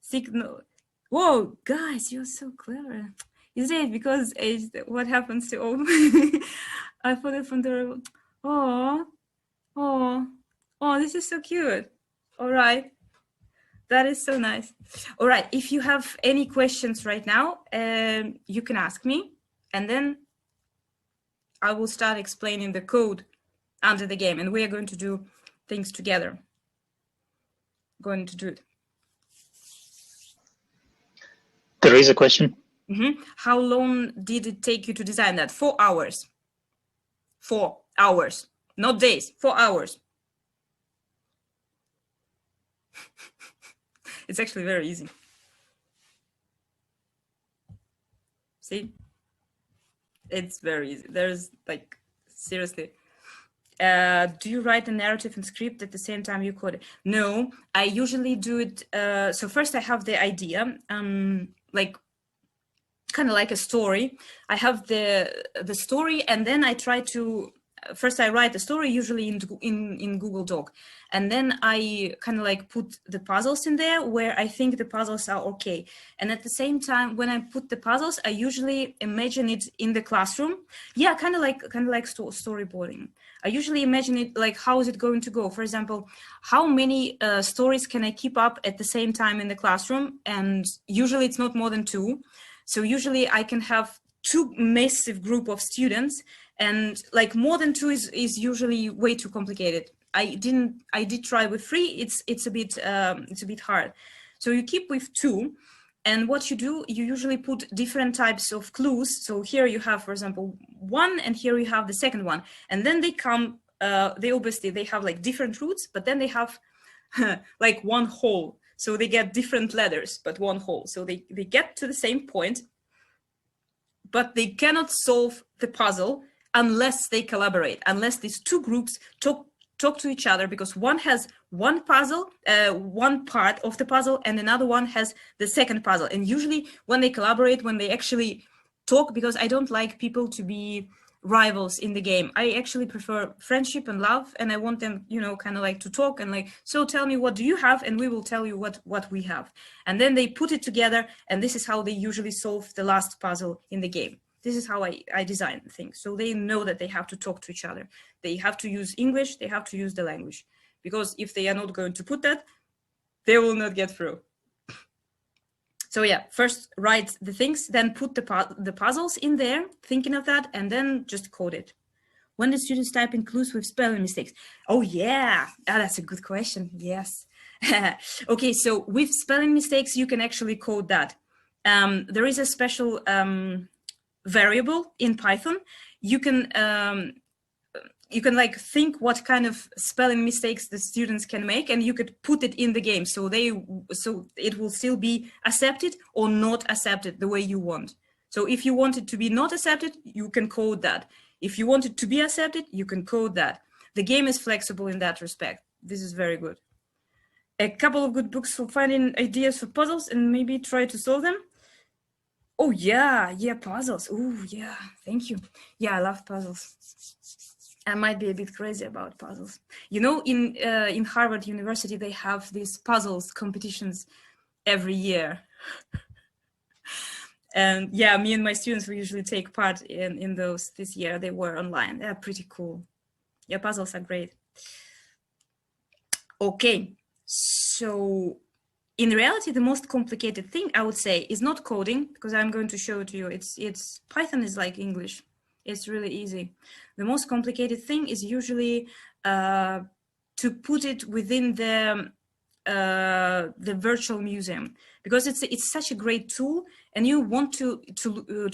Signal. Whoa, guys, you're so clever. Is it because what happens to all? I thought it from the. Oh, this is so cute. All right. That is so nice. All right. If you have any questions right now, you can ask me, and then I will start explaining the code under the game, and we are going to do things together. Going to do it. There is a question. How long did it take you to design that? 4 hours. 4 hours, not days, 4 hours. It's actually very easy. See? It's very easy. There's like, seriously. Do you write a narrative and script at the same time you code it? No, I usually do it. So first I have the idea, like kind of like a story. I have the story, and then I try to, first I write the story usually in Google Doc, and then I kind of like put the puzzles in there where I think the puzzles are okay. And at the same time, when I put the puzzles, I usually imagine it in the classroom. Yeah, kind of like storyboarding. I usually imagine it like, how is it going to go? For example, how many stories can I keep up at the same time in the classroom? And usually it's not more than 2. So usually I can have 2 massive group of students, and like more than 2 is usually way too complicated. I did try with 3. It's a bit hard. So you keep with 2, and what you do, you usually put different types of clues. So here you have, for example, 1, and here you have the second one, and then they come. They obviously have like different routes, but then they have like one hole. So they get different letters, but one hole. So they get to the same point, but they cannot solve the puzzle unless they collaborate, unless these 2 groups talk to each other, because one has one puzzle, one part of the puzzle, and another one has the second puzzle. And usually when they collaborate, when they actually talk, because I don't like people to be rivals in the game. I actually prefer friendship and love, and I want them, you know, kind of like to talk and like, so tell me, what do you have? And we will tell you what we have. And then they put it together, and this is how they usually solve the last puzzle in the game. This is how I design things. So they know that they have to talk to each other. They have to use English, they have to use the language, because if they are not going to put that, they will not get through. So yeah, first write the things, then put the puzzles in there, thinking of that, and then just code it. When did students type in clues with spelling mistakes? Oh yeah, that's a good question, yes. Okay, so with spelling mistakes, you can actually code that. There is a special variable in Python. You can like think what kind of spelling mistakes the students can make, and you could put it in the game, so it will still be accepted or not accepted the way you want. So if you want it to be not accepted, you can code that. If you want it to be accepted, you can code that. The game is flexible in that respect. This is very good. A couple of good books for finding ideas for puzzles and maybe try to solve them. Oh yeah, puzzles. Oh yeah, thank you. Yeah, I love puzzles. I might be a bit crazy about puzzles. You know, in Harvard University, they have these puzzles competitions every year. And yeah, me and my students, we usually take part in those. This year they were online. They're pretty cool. Yeah, puzzles are great. Okay, so in reality, the most complicated thing I would say is not coding, because I'm going to show it to you. It's Python is like English. It's really easy. The most complicated thing is usually to put it within the virtual museum, because it's such a great tool, and you want to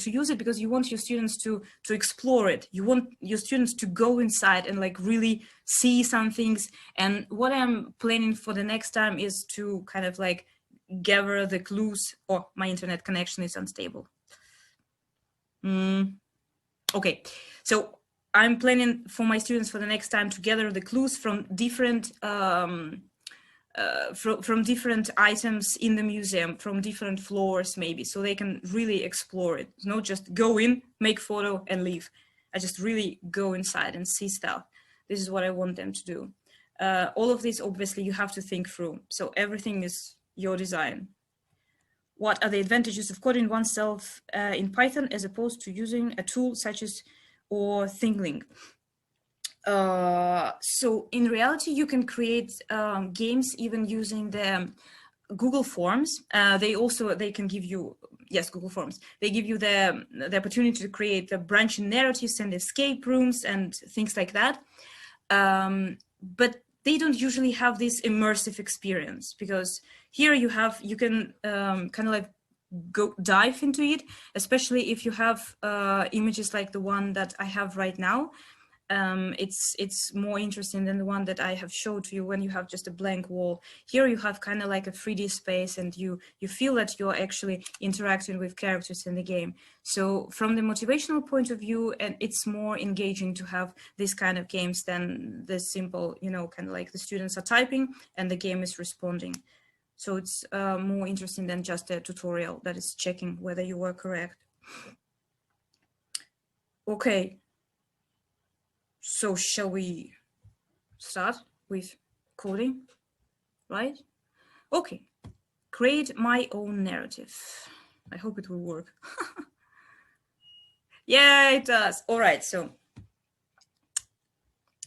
use it because you want your students to explore it. You want your students to go inside and like really see some things. And what I'm planning for the next time is to kind of like gather the clues. Oh, my internet connection is unstable. Okay, so I'm planning for my students for the next time to gather the clues from different from different items in the museum, from different floors maybe, so they can really explore it. Not just go in, make photo and leave. I just really go inside and see stuff. This is what I want them to do. All of this, obviously, you have to think through. So everything is your design. What are the advantages of coding oneself in Python as opposed to using a tool such as or ThinkLink? So in reality, you can create games even using the Google Forms. They can give you, yes, Google Forms. They give you the opportunity to create the branching narratives and escape rooms and things like that. But they don't usually have this immersive experience, because here you can kind of like go dive into it, especially if you have images like the one that I have right now. It's more interesting than the one that I have showed to you when you have just a blank wall. Here you have kind of like a 3D space, and you feel that you're actually interacting with characters in the game. So from the motivational point of view, and it's more engaging to have this kind of games than the simple, kind of like the students are typing and the game is responding. So it's more interesting than just a tutorial that is checking whether you were correct. Okay. So shall we start with coding, right? Okay, create my own narrative. I hope it will work. Yeah, it does. All right, so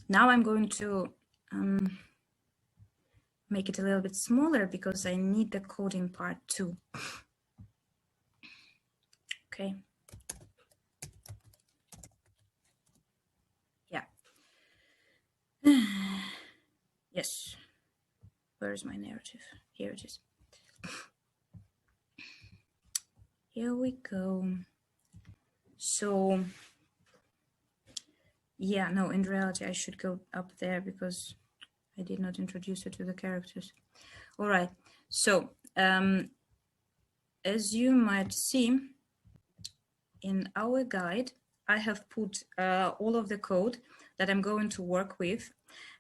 now I'm going to make it a little bit smaller because I need the coding part too. Okay. Yeah. Yes. Where is my narrative? Here it is. Here we go. So, yeah, no, in reality, I should go up there because I did not introduce it to the characters. All right. So, as you might see in our guide, I have put all of the code that I'm going to work with,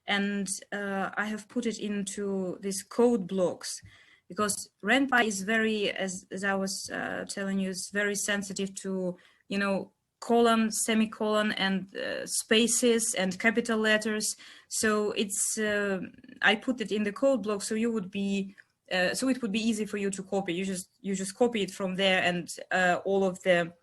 and I have put it into these code blocks, because RenPy is very, as I was telling you, is very sensitive to, colon, semicolon, and spaces and capital letters. So it's I put it in the code block, so you would be so it would be easy for you to copy. You just copy it from there, and all of the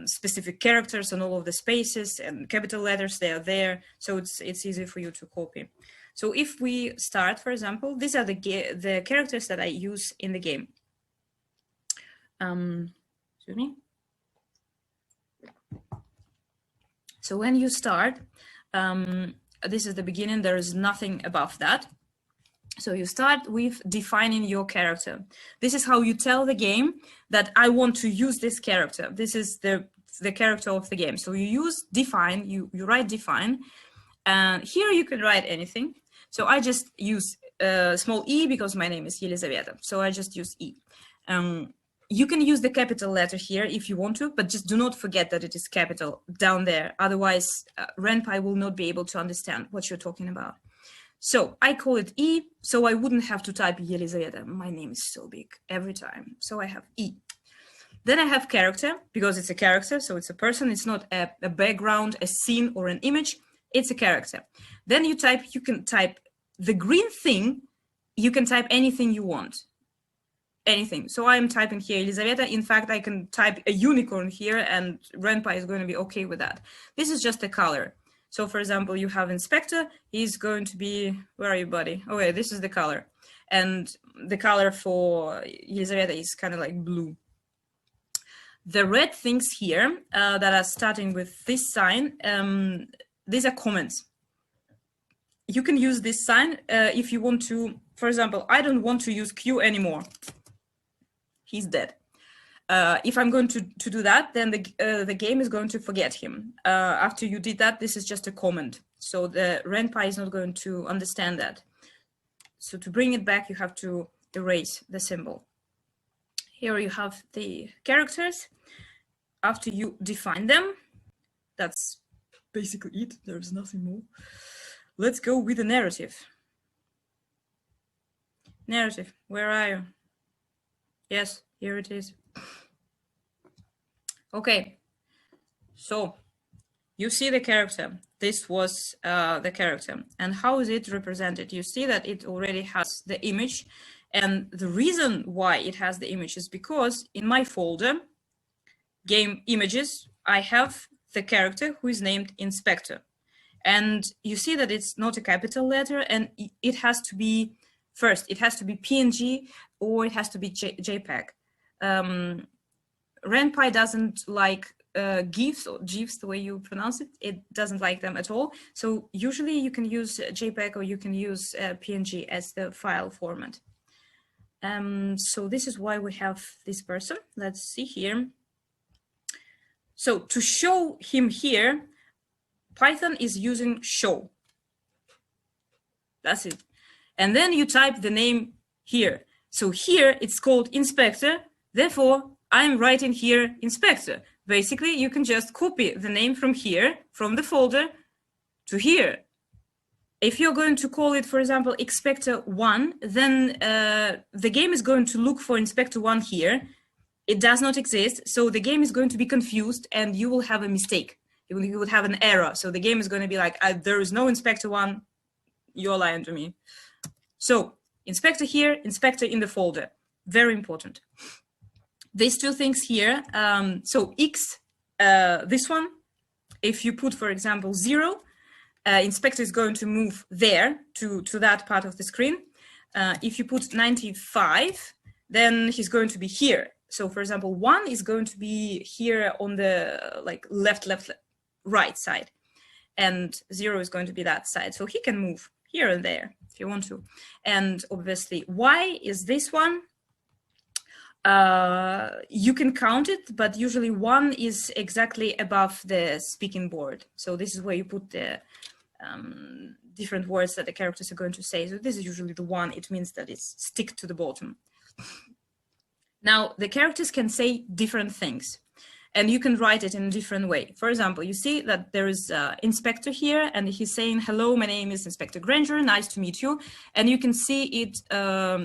specific characters and all of the spaces and capital letters, they are there, so it's easy for you to copy. So if we start, for example, these are the characters that I use in the game. Excuse me. So when you start, this is the beginning, there is nothing above that. So you start with defining your character. This is how you tell the game that I want to use this character. This is the character of the game. So you use define, you write define. Here you can write anything. So I just use small e because my name is Yelizaveta. So I just use e. You can use the capital letter here if you want to, but just do not forget that it is capital down there. Otherwise, RenPy will not be able to understand what you're talking about. So I call it E, so I wouldn't have to type Yelizaveta. My name is so big every time. So I have E. Then I have character, because it's a character, so it's a person. It's not a background, a scene, or an image. It's a character. Then you can type the green thing. You can type anything you want. Anything. So I'm typing here Yelizaveta. In fact, I can type a unicorn here, and RenPy is going to be okay with that. This is just a color. So for example, you have inspector, he's going to be, where are you, buddy? Okay, this is the color. And the color for Yelizaveta is kind of like blue. The red things here that are starting with this sign, these are comments. You can use this sign if you want to, for example, I don't want to use Q anymore. He's dead. If I'm going to do that, then the game is going to forget him. After you did that, this is just a comment. So the RenPy is not going to understand that. So to bring it back, you have to erase the symbol. Here you have the characters. After you define them, that's basically it. There's nothing more. Let's go with the narrative. Narrative, where are you? Yes, here it is. Okay, so you see the character. This was the character. And how is it represented? You see that it already has the image. And the reason why it has the image is because in my folder, game images, I have the character who is named Inspector. And you see that it's not a capital letter, and it has to be, first, it has to be PNG or it has to be JPEG. RenPy doesn't like GIFs or GIFs, the way you pronounce it. It doesn't like them at all. So usually you can use JPEG or you can use PNG as the file format. So this is why we have this person. Let's see here. So to show him here, Python is using show. That's it. And then you type the name here. So here it's called inspector. Therefore, I'm writing here inspector. Basically, you can just copy the name from here, from the folder, to here. If you're going to call it, for example, inspector1, then the game is going to look for inspector1 here. It does not exist. So the game is going to be confused and you will have a mistake. You would have an error. So the game is going to be like, there is no inspector1, you're lying to me. So inspector here, inspector in the folder, very important. These two things here, so X, this one, if you put, for example, 0, inspector is going to move there to that part of the screen. If you put 95, then he's going to be here. So for example, 1 is going to be here on the like left, right side, and 0 is going to be that side. So he can move here and there if you want to. And obviously Y is this one. You can count it, but usually 1 is exactly above the speaking board. So this is where you put the different words that the characters are going to say. So this is usually the 1. It means that it's stick to the bottom. Now the characters can say different things, and you can write it in a different way. For example, you see that there is inspector here, and he's saying, hello, my name is Inspector Granger, nice to meet you. And you can see it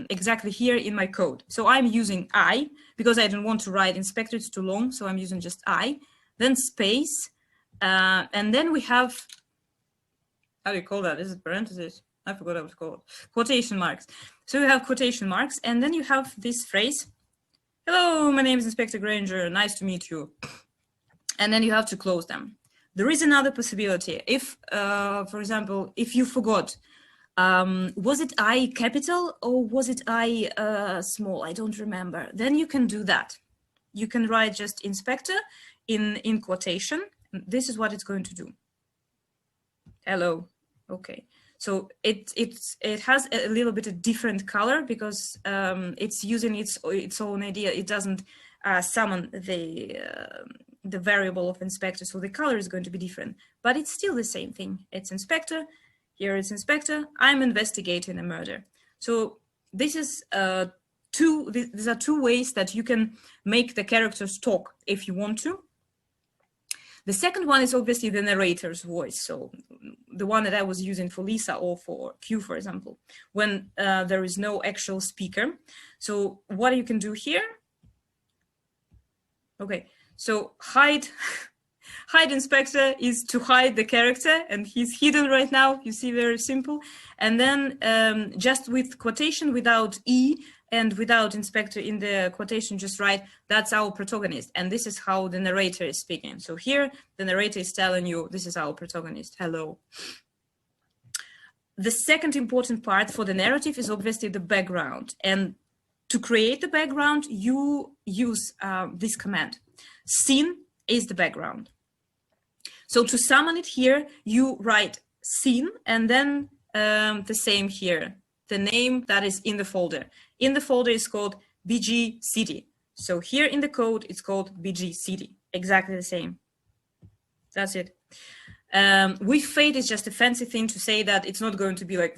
exactly here in my code. So I'm using I, because I don't want to write inspector, it's too long, so I'm using just I, then space, and then we have, how do you call that? Is it parentheses? I forgot what it's called. Quotation marks. So you have quotation marks, and then you have this phrase, hello, my name is Inspector Granger, nice to meet you. And then you have to close them. There is another possibility. If, for example, if you forgot, was it I capital or was it I small? I don't remember. Then you can do that. You can write just inspector in quotation. This is what it's going to do. Hello. Okay. So it has a little bit of different color because it's using its own idea. It doesn't summon the variable of inspector, so the color is going to be different. But it's still the same thing. It's inspector. Here it's inspector. I'm investigating a murder. So this is these are two ways that you can make the characters talk if you want to. The second one is obviously the narrator's voice. So the one that I was using for Lisa or for Q, for example, when there is no actual speaker. So what you can do here? Okay, so hide inspector is to hide the character, and he's hidden right now. You see, very simple. And then just with quotation without E and without inspector in the quotation, just write, that's our protagonist. And this is how the narrator is speaking. So here, the narrator is telling you, this is our protagonist, hello. The second important part for the narrative is obviously the background. And to create the background, you use this command. Scene is the background. So to summon it here, you write scene and then the same here, the name that is in the folder. In the folder is called BG City. So here in the code, it's called BG City, exactly the same. That's it. With fade is just a fancy thing to say that it's not going to be like,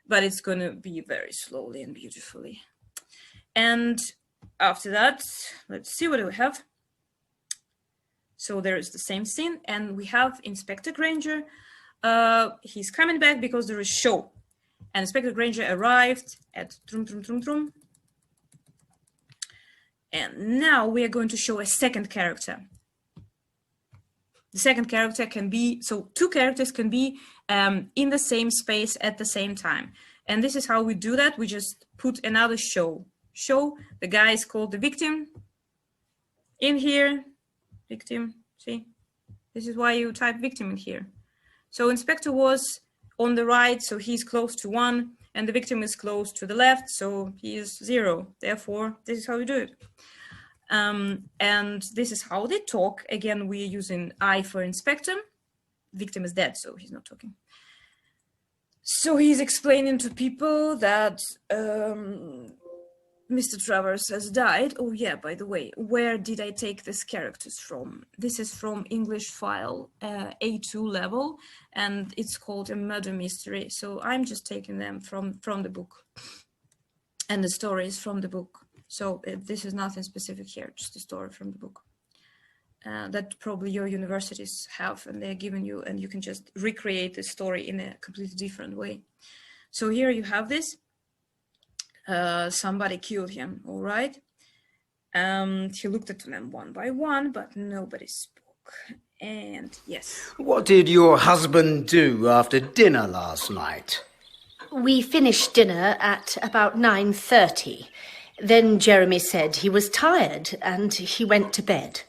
but it's going to be very slowly and beautifully. And after that, let's see what we have. So there is the same scene, and we have Inspector Granger. He's coming back because there is show. And Inspector Granger arrived at trum, trum, trum, trum. And now we are going to show a second character. The second character can be, so two characters can be in the same space at the same time. And this is how we do that. We just put another show. The guy is called the victim. In here, victim, see? This is why you type victim in here. So inspector was on the right, so he's close to 1, and the victim is close to the left, so he is 0. Therefore, this is how we do it. And this is how they talk. Again, we're using I for inspector. Victim is dead, so he's not talking. So he's explaining to people that Mr. Travers has died. Oh yeah, by the way, where did I take these characters from? This is from English file A2 level, and it's called a murder mystery. So I'm just taking them from the book, and the story is from the book. So this is nothing specific here, just a story from the book that probably your universities have, and they're giving you, and you can just recreate the story in a completely different way. So here you have this. Somebody killed him, all right? He looked at them one by one, but nobody spoke. And yes. What did your husband do after dinner last night? We finished dinner at about 9:30. Then Jeremy said he was tired and he went to bed.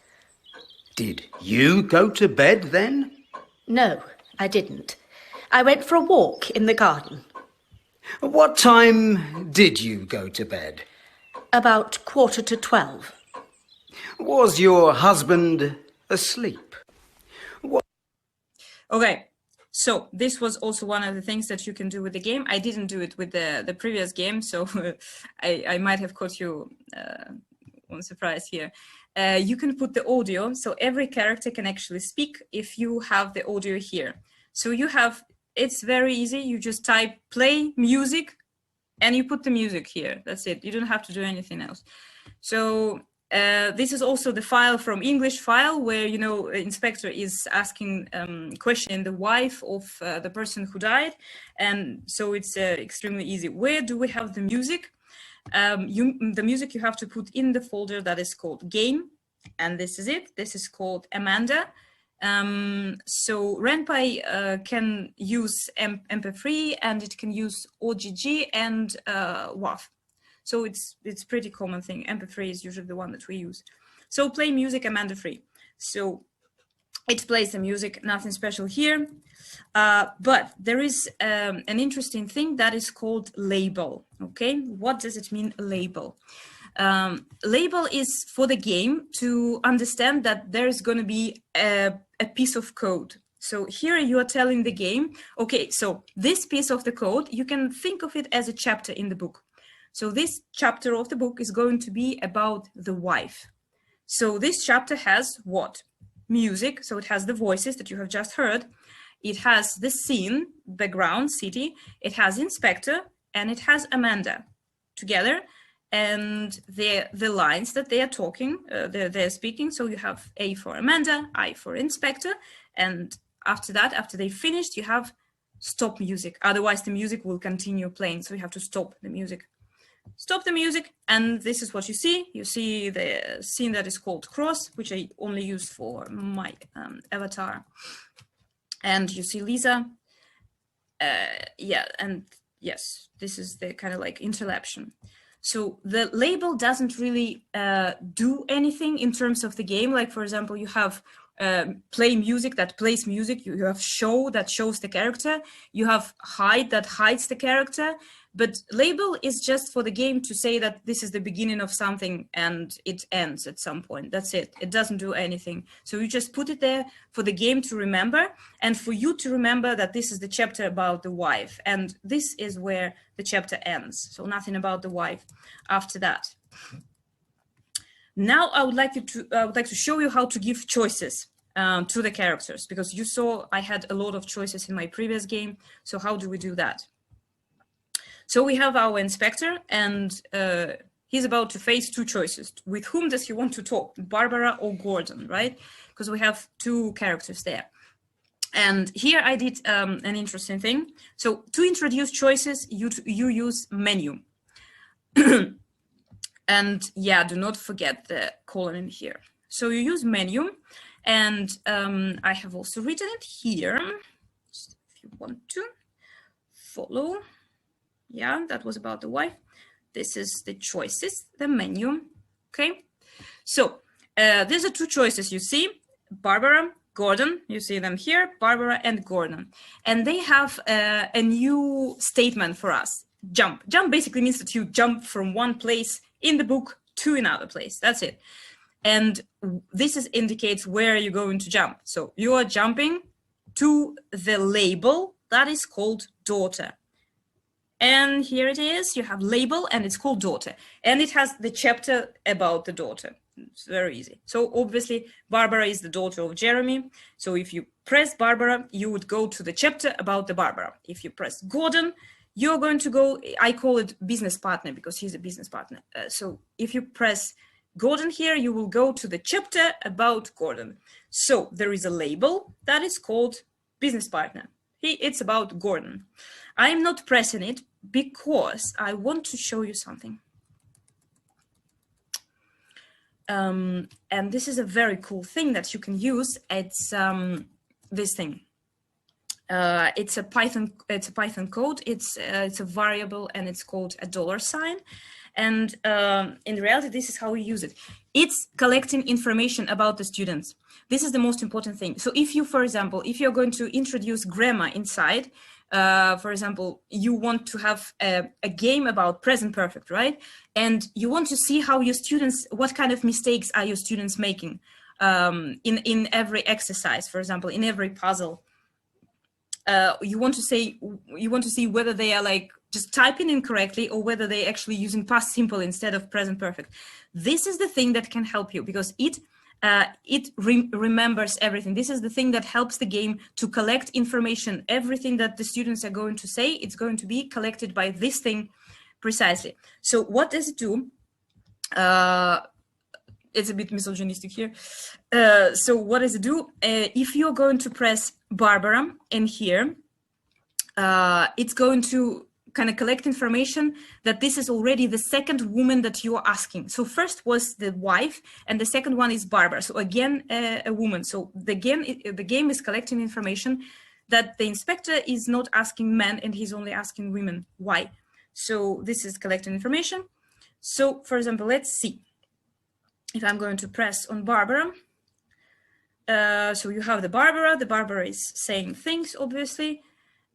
Did you go to bed then? No, I didn't. I went for a walk in the garden. What time did you go to bed? About 11:45. Was your husband asleep? Okay, so this was also one of the things that you can do with the game. I didn't do it with the previous game, so I might have caught you on surprise here. You can put the audio, so every character can actually speak if you have the audio here. So you have, it's very easy. You just type play music and you put the music here. That's it. You don't have to do anything else. So this is also the file from English file where, you know, inspector is asking questioning the wife of the person who died. And so it's extremely easy. Where do we have the music? The music you have to put in the folder that is called game, and this is it. This is called Amanda. So RenPy can use MP3 and it can use OGG and WAV. So it's pretty common thing. MP3 is usually the one that we use. So play music Amanda free. So it plays the music, nothing special here. But there is an interesting thing that is called label. Okay, what does it mean, label? Label is for the game to understand that there is going to be a piece of code. So here you are telling the game, okay, so this piece of the code, you can think of it as a chapter in the book. So this chapter of the book is going to be about the wife. So this chapter has what? Music. So it has the voices that you have just heard. It has the scene, background, city. It has inspector and it has Amanda together. And the lines that they are talking, they're speaking. So you have A for Amanda, I for inspector. And after that, after they finished, you have stop music. Otherwise the music will continue playing. So you have to stop the music. Stop the music, and this is what you see. You see the scene that is called cross, which I only used for my avatar. And you see Lisa. Yeah, and yes, this is the kind of like interruption. So the label doesn't really do anything in terms of the game. Like, for example, you have play music that plays music. You have show that shows the character. You have hide that hides the character. But label is just for the game to say that this is the beginning of something and it ends at some point. That's it. It doesn't do anything. So you just put it there for the game to remember and for you to remember that this is the chapter about the wife. And this is where the chapter ends. So nothing about the wife after that. Now I would like to show you how to give choices to the characters, because you saw I had a lot of choices in my previous game. So how do we do that? So we have our inspector and he's about to face two choices. With whom does he want to talk, Barbara or Gordon, right? Because we have two characters there. And here I did an interesting thing. So to introduce choices, you use menu. And yeah, do not forget the colon in here. So you use menu And I have also written it here, just if you want to follow. Yeah, that was about the wife. This is the choices, the menu. Okay, so these are two choices you see, Barbara, Gordon, you see them here, Barbara and Gordon. And they have a new statement for us, jump. Jump basically means that you jump from one place in the book to another place, that's it. And this indicates where you're going to jump. So you are jumping to the label that is called daughter. And here it is, you have label and it's called daughter. And it has the chapter about the daughter. It's very easy. So obviously Barbara is the daughter of Jeremy. So if you press Barbara, you would go to the chapter about the Barbara. If you press Gordon, you're going to go, I call it business partner because he's a business partner. So if you press Gordon here, you will go to the chapter about Gordon. So there is a label that is called business partner. It's about Gordon. I'm not pressing it because I want to show you something. And this is a very cool thing that you can use. It's this thing. It's a Python code. It's a variable and it's called a $sign. And in reality, this is how we use it. It's collecting information about the students. This is the most important thing. So if you, for example, if you're going to introduce grammar inside, for example, you want to have a game about present perfect, right? And you want to see how your students, what kind of mistakes are your students making in every exercise, for example, in every puzzle. You want to see whether they are like just typing incorrectly or whether they're actually using past simple instead of present perfect. This is the thing that can help you because it remembers everything. This is the thing that helps the game to collect information. Everything that the students are going to say, it's going to be collected by this thing precisely. So what does it do? It's a bit misogynistic here. So what does it do? If you're going to press Barbara in here, it's going to kind of collect information that this is already the second woman that you are asking. So first was the wife and the second one is Barbara. So again, a woman. So the game is collecting information that the inspector is not asking men and he's only asking women. Why? So this is collecting information. So for example, let's see. If I'm going to press on Barbara, so you have the Barbara is saying things, obviously,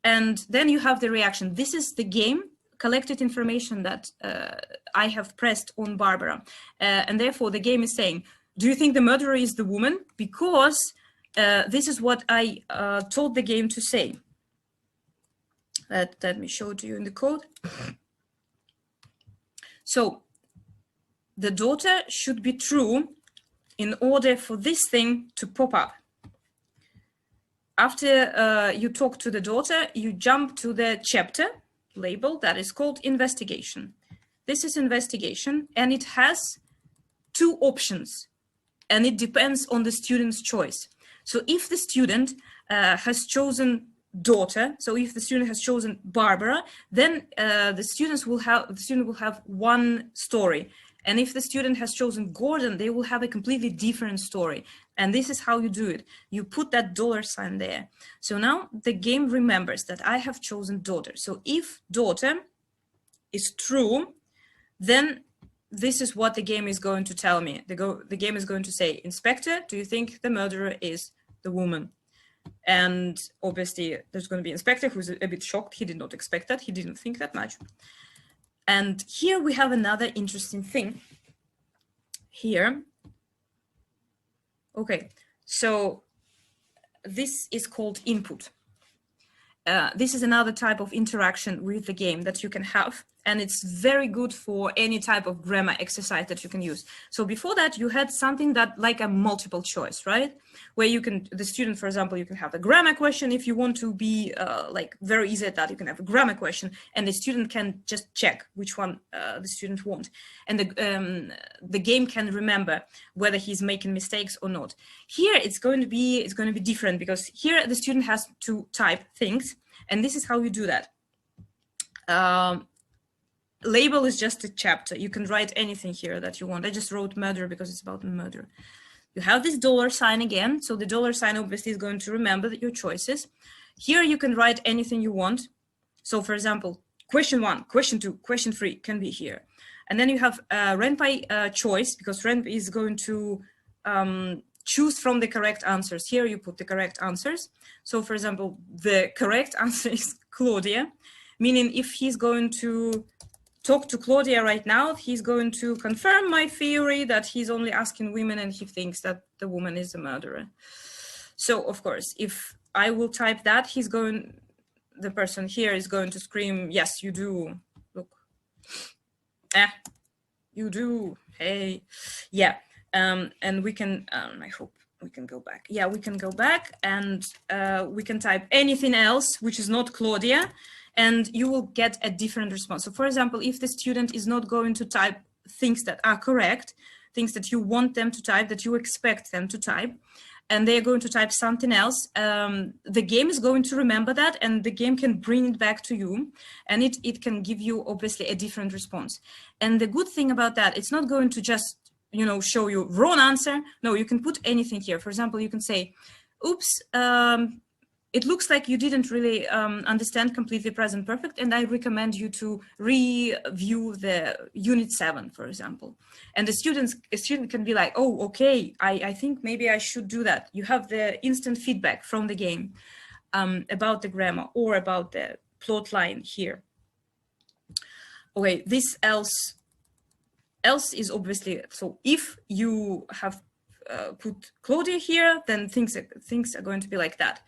and then you have the reaction. This is the game collected information that I have pressed on Barbara. And therefore the game is saying, do you think the murderer is the woman? Because this is what I told the game to say. Let me show it to you in the code. So the daughter should be true in order for this thing to pop up. After you talk to the daughter, you jump to the chapter label that is called investigation. This is investigation and it has two options and it depends on the student's choice. So if the student has chosen daughter, so if the student has chosen Barbara, then the student will have one story. And if the student has chosen Gordon, they will have a completely different story. And this is how you do it. You put that $sign there. So now the game remembers that I have chosen daughter. So if daughter is true, then this is what the game is going to tell me. The game is going to say, Inspector, do you think the murderer is the woman? And obviously there's going to be Inspector who's a bit shocked. He did not expect that. He didn't think that much. And here we have another interesting thing here. Okay, so this is called input. This is another type of interaction with the game that you can have, and it's very good for any type of grammar exercise that you can use. So before that, you had something that like a multiple choice, right? Where you can, the student, for example, you can have a grammar question. If you want to be like very easy at that, you can have a grammar question and the student can just check which one the student wants. And the game can remember whether he's making mistakes or not. Here it's going to be different because here the student has to type things, and this is how you do that. Label is just a chapter. You can write anything here that you want. I just wrote murder because it's about murder. You have this $sign again. So the $sign obviously is going to remember your choices. Here you can write anything you want. So for example, question 1, question 2, question 3 can be here. And then you have rank by choice, because rank is going to choose from the correct answers. Here you put the correct answers. So for example, the correct answer is Claudia, meaning if he's going to talk to Claudia right now, he's going to confirm my theory that he's only asking women and he thinks that the woman is a murderer. So of course, if I will type that, the person here is going to scream, yes, you do. Look, you do, hey, yeah. And we can, I hope we can go back. Yeah, we can go back and we can type anything else, which is not Claudia, and you will get a different response. So for example, if the student is not going to type things that are correct, things that you want them to type, that you expect them to type, and they are going to type something else, the game is going to remember that, and the game can bring it back to you, and it can give you obviously a different response. And the good thing about that, it's not going to just, you know, show you wrong answer. No, you can put anything here. For example, you can say, oops, it looks like you didn't really understand completely present perfect, and I recommend you to review the unit 7, for example. And a student can be like, oh, okay, I think maybe I should do that. You have the instant feedback from the game about the grammar or about the plot line here. Okay, this else is obviously, so if you have put Claudia here, then things are going to be like that.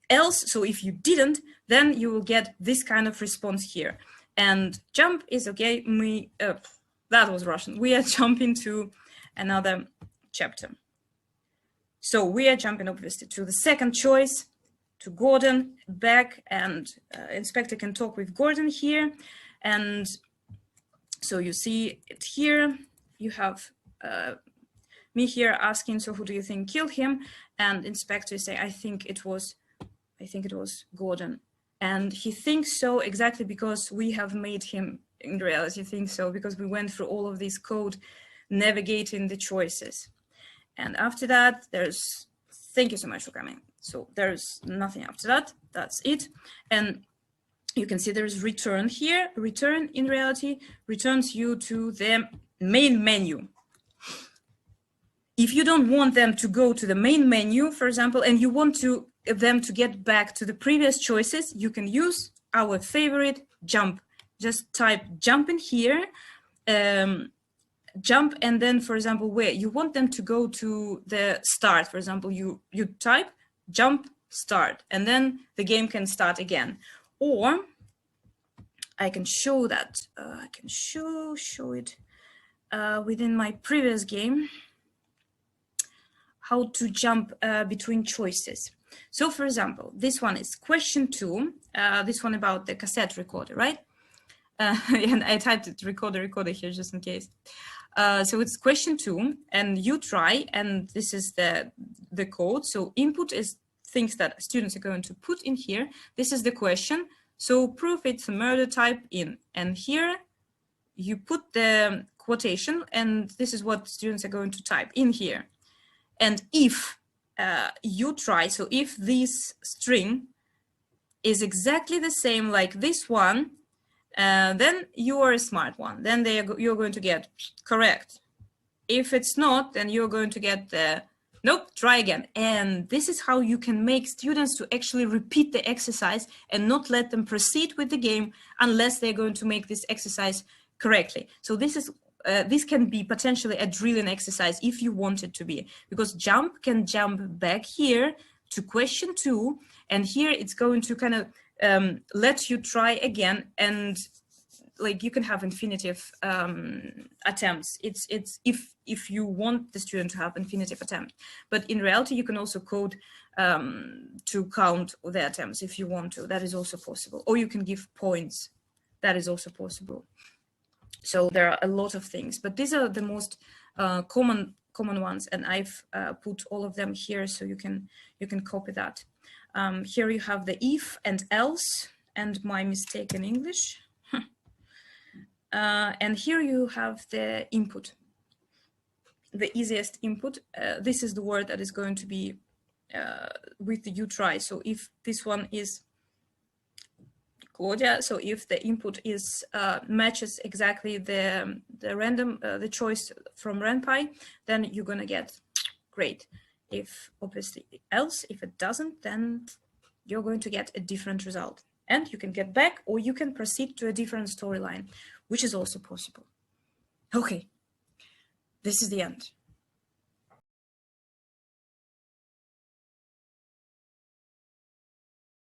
Else, so if you didn't, then you will get this kind of response here. And jump is okay. That was Russian. We are jumping to another chapter. So we are jumping obviously to the second choice, to Gordon, back, and inspector can talk with Gordon here. And so you see it here. You have me here asking, so who do you think killed him? And inspector say, I think it was Gordon. And he thinks so exactly because we have made him in reality think so, because we went through all of this code navigating the choices. And after that, thank you so much for coming. So there's nothing after that, that's it. And you can see there's return here. Return in reality returns you to the main menu. If you don't want them to go to the main menu, for example, and you want them to get back to the previous choices, you can use our favorite jump. Just type jump in here, jump, and then, for example, where you want them to go to the start, for example, you type jump start, and then the game can start again. Or I can show that, I can show it within my previous game, how to jump between choices. So for example, this one is question 2, this one about the cassette recorder, right? And I typed it recorder here just in case. So it's question 2, and you try, and this is the code. So input is things that students are going to put in here. This is the question. So proof it's a murder, type in, and here you put the quotation, and this is what students are going to type in here. And if you try, so if this string is exactly the same like this one, then you are a smart one. Then you're going to get correct. If it's not, then you're going to get the nope, try again. And this is how you can make students to actually repeat the exercise and not let them proceed with the game unless they're going to make this exercise correctly. So this can be potentially a drilling exercise if you want it to be, because jump can jump back here to question 2, and here it's going to kind of let you try again, and like you can have infinitive attempts. It's if you want the student to have infinitive attempt, but in reality you can also code to count the attempts if you want to. That is also possible, or you can give points. That is also possible. So there are a lot of things, but these are the most common ones, and I've put all of them here so you can copy that. Here you have the if and else, and my mistake in English. And here you have the input. the easiest input, this is the word that is going to be with the you try. So if this one is Claudia, so if the input is matches exactly the random the choice from RenPy, then you're gonna get great. If obviously else, if it doesn't, then you're going to get a different result, and you can get back, or you can proceed to a different storyline, which is also possible. Okay, this is the end.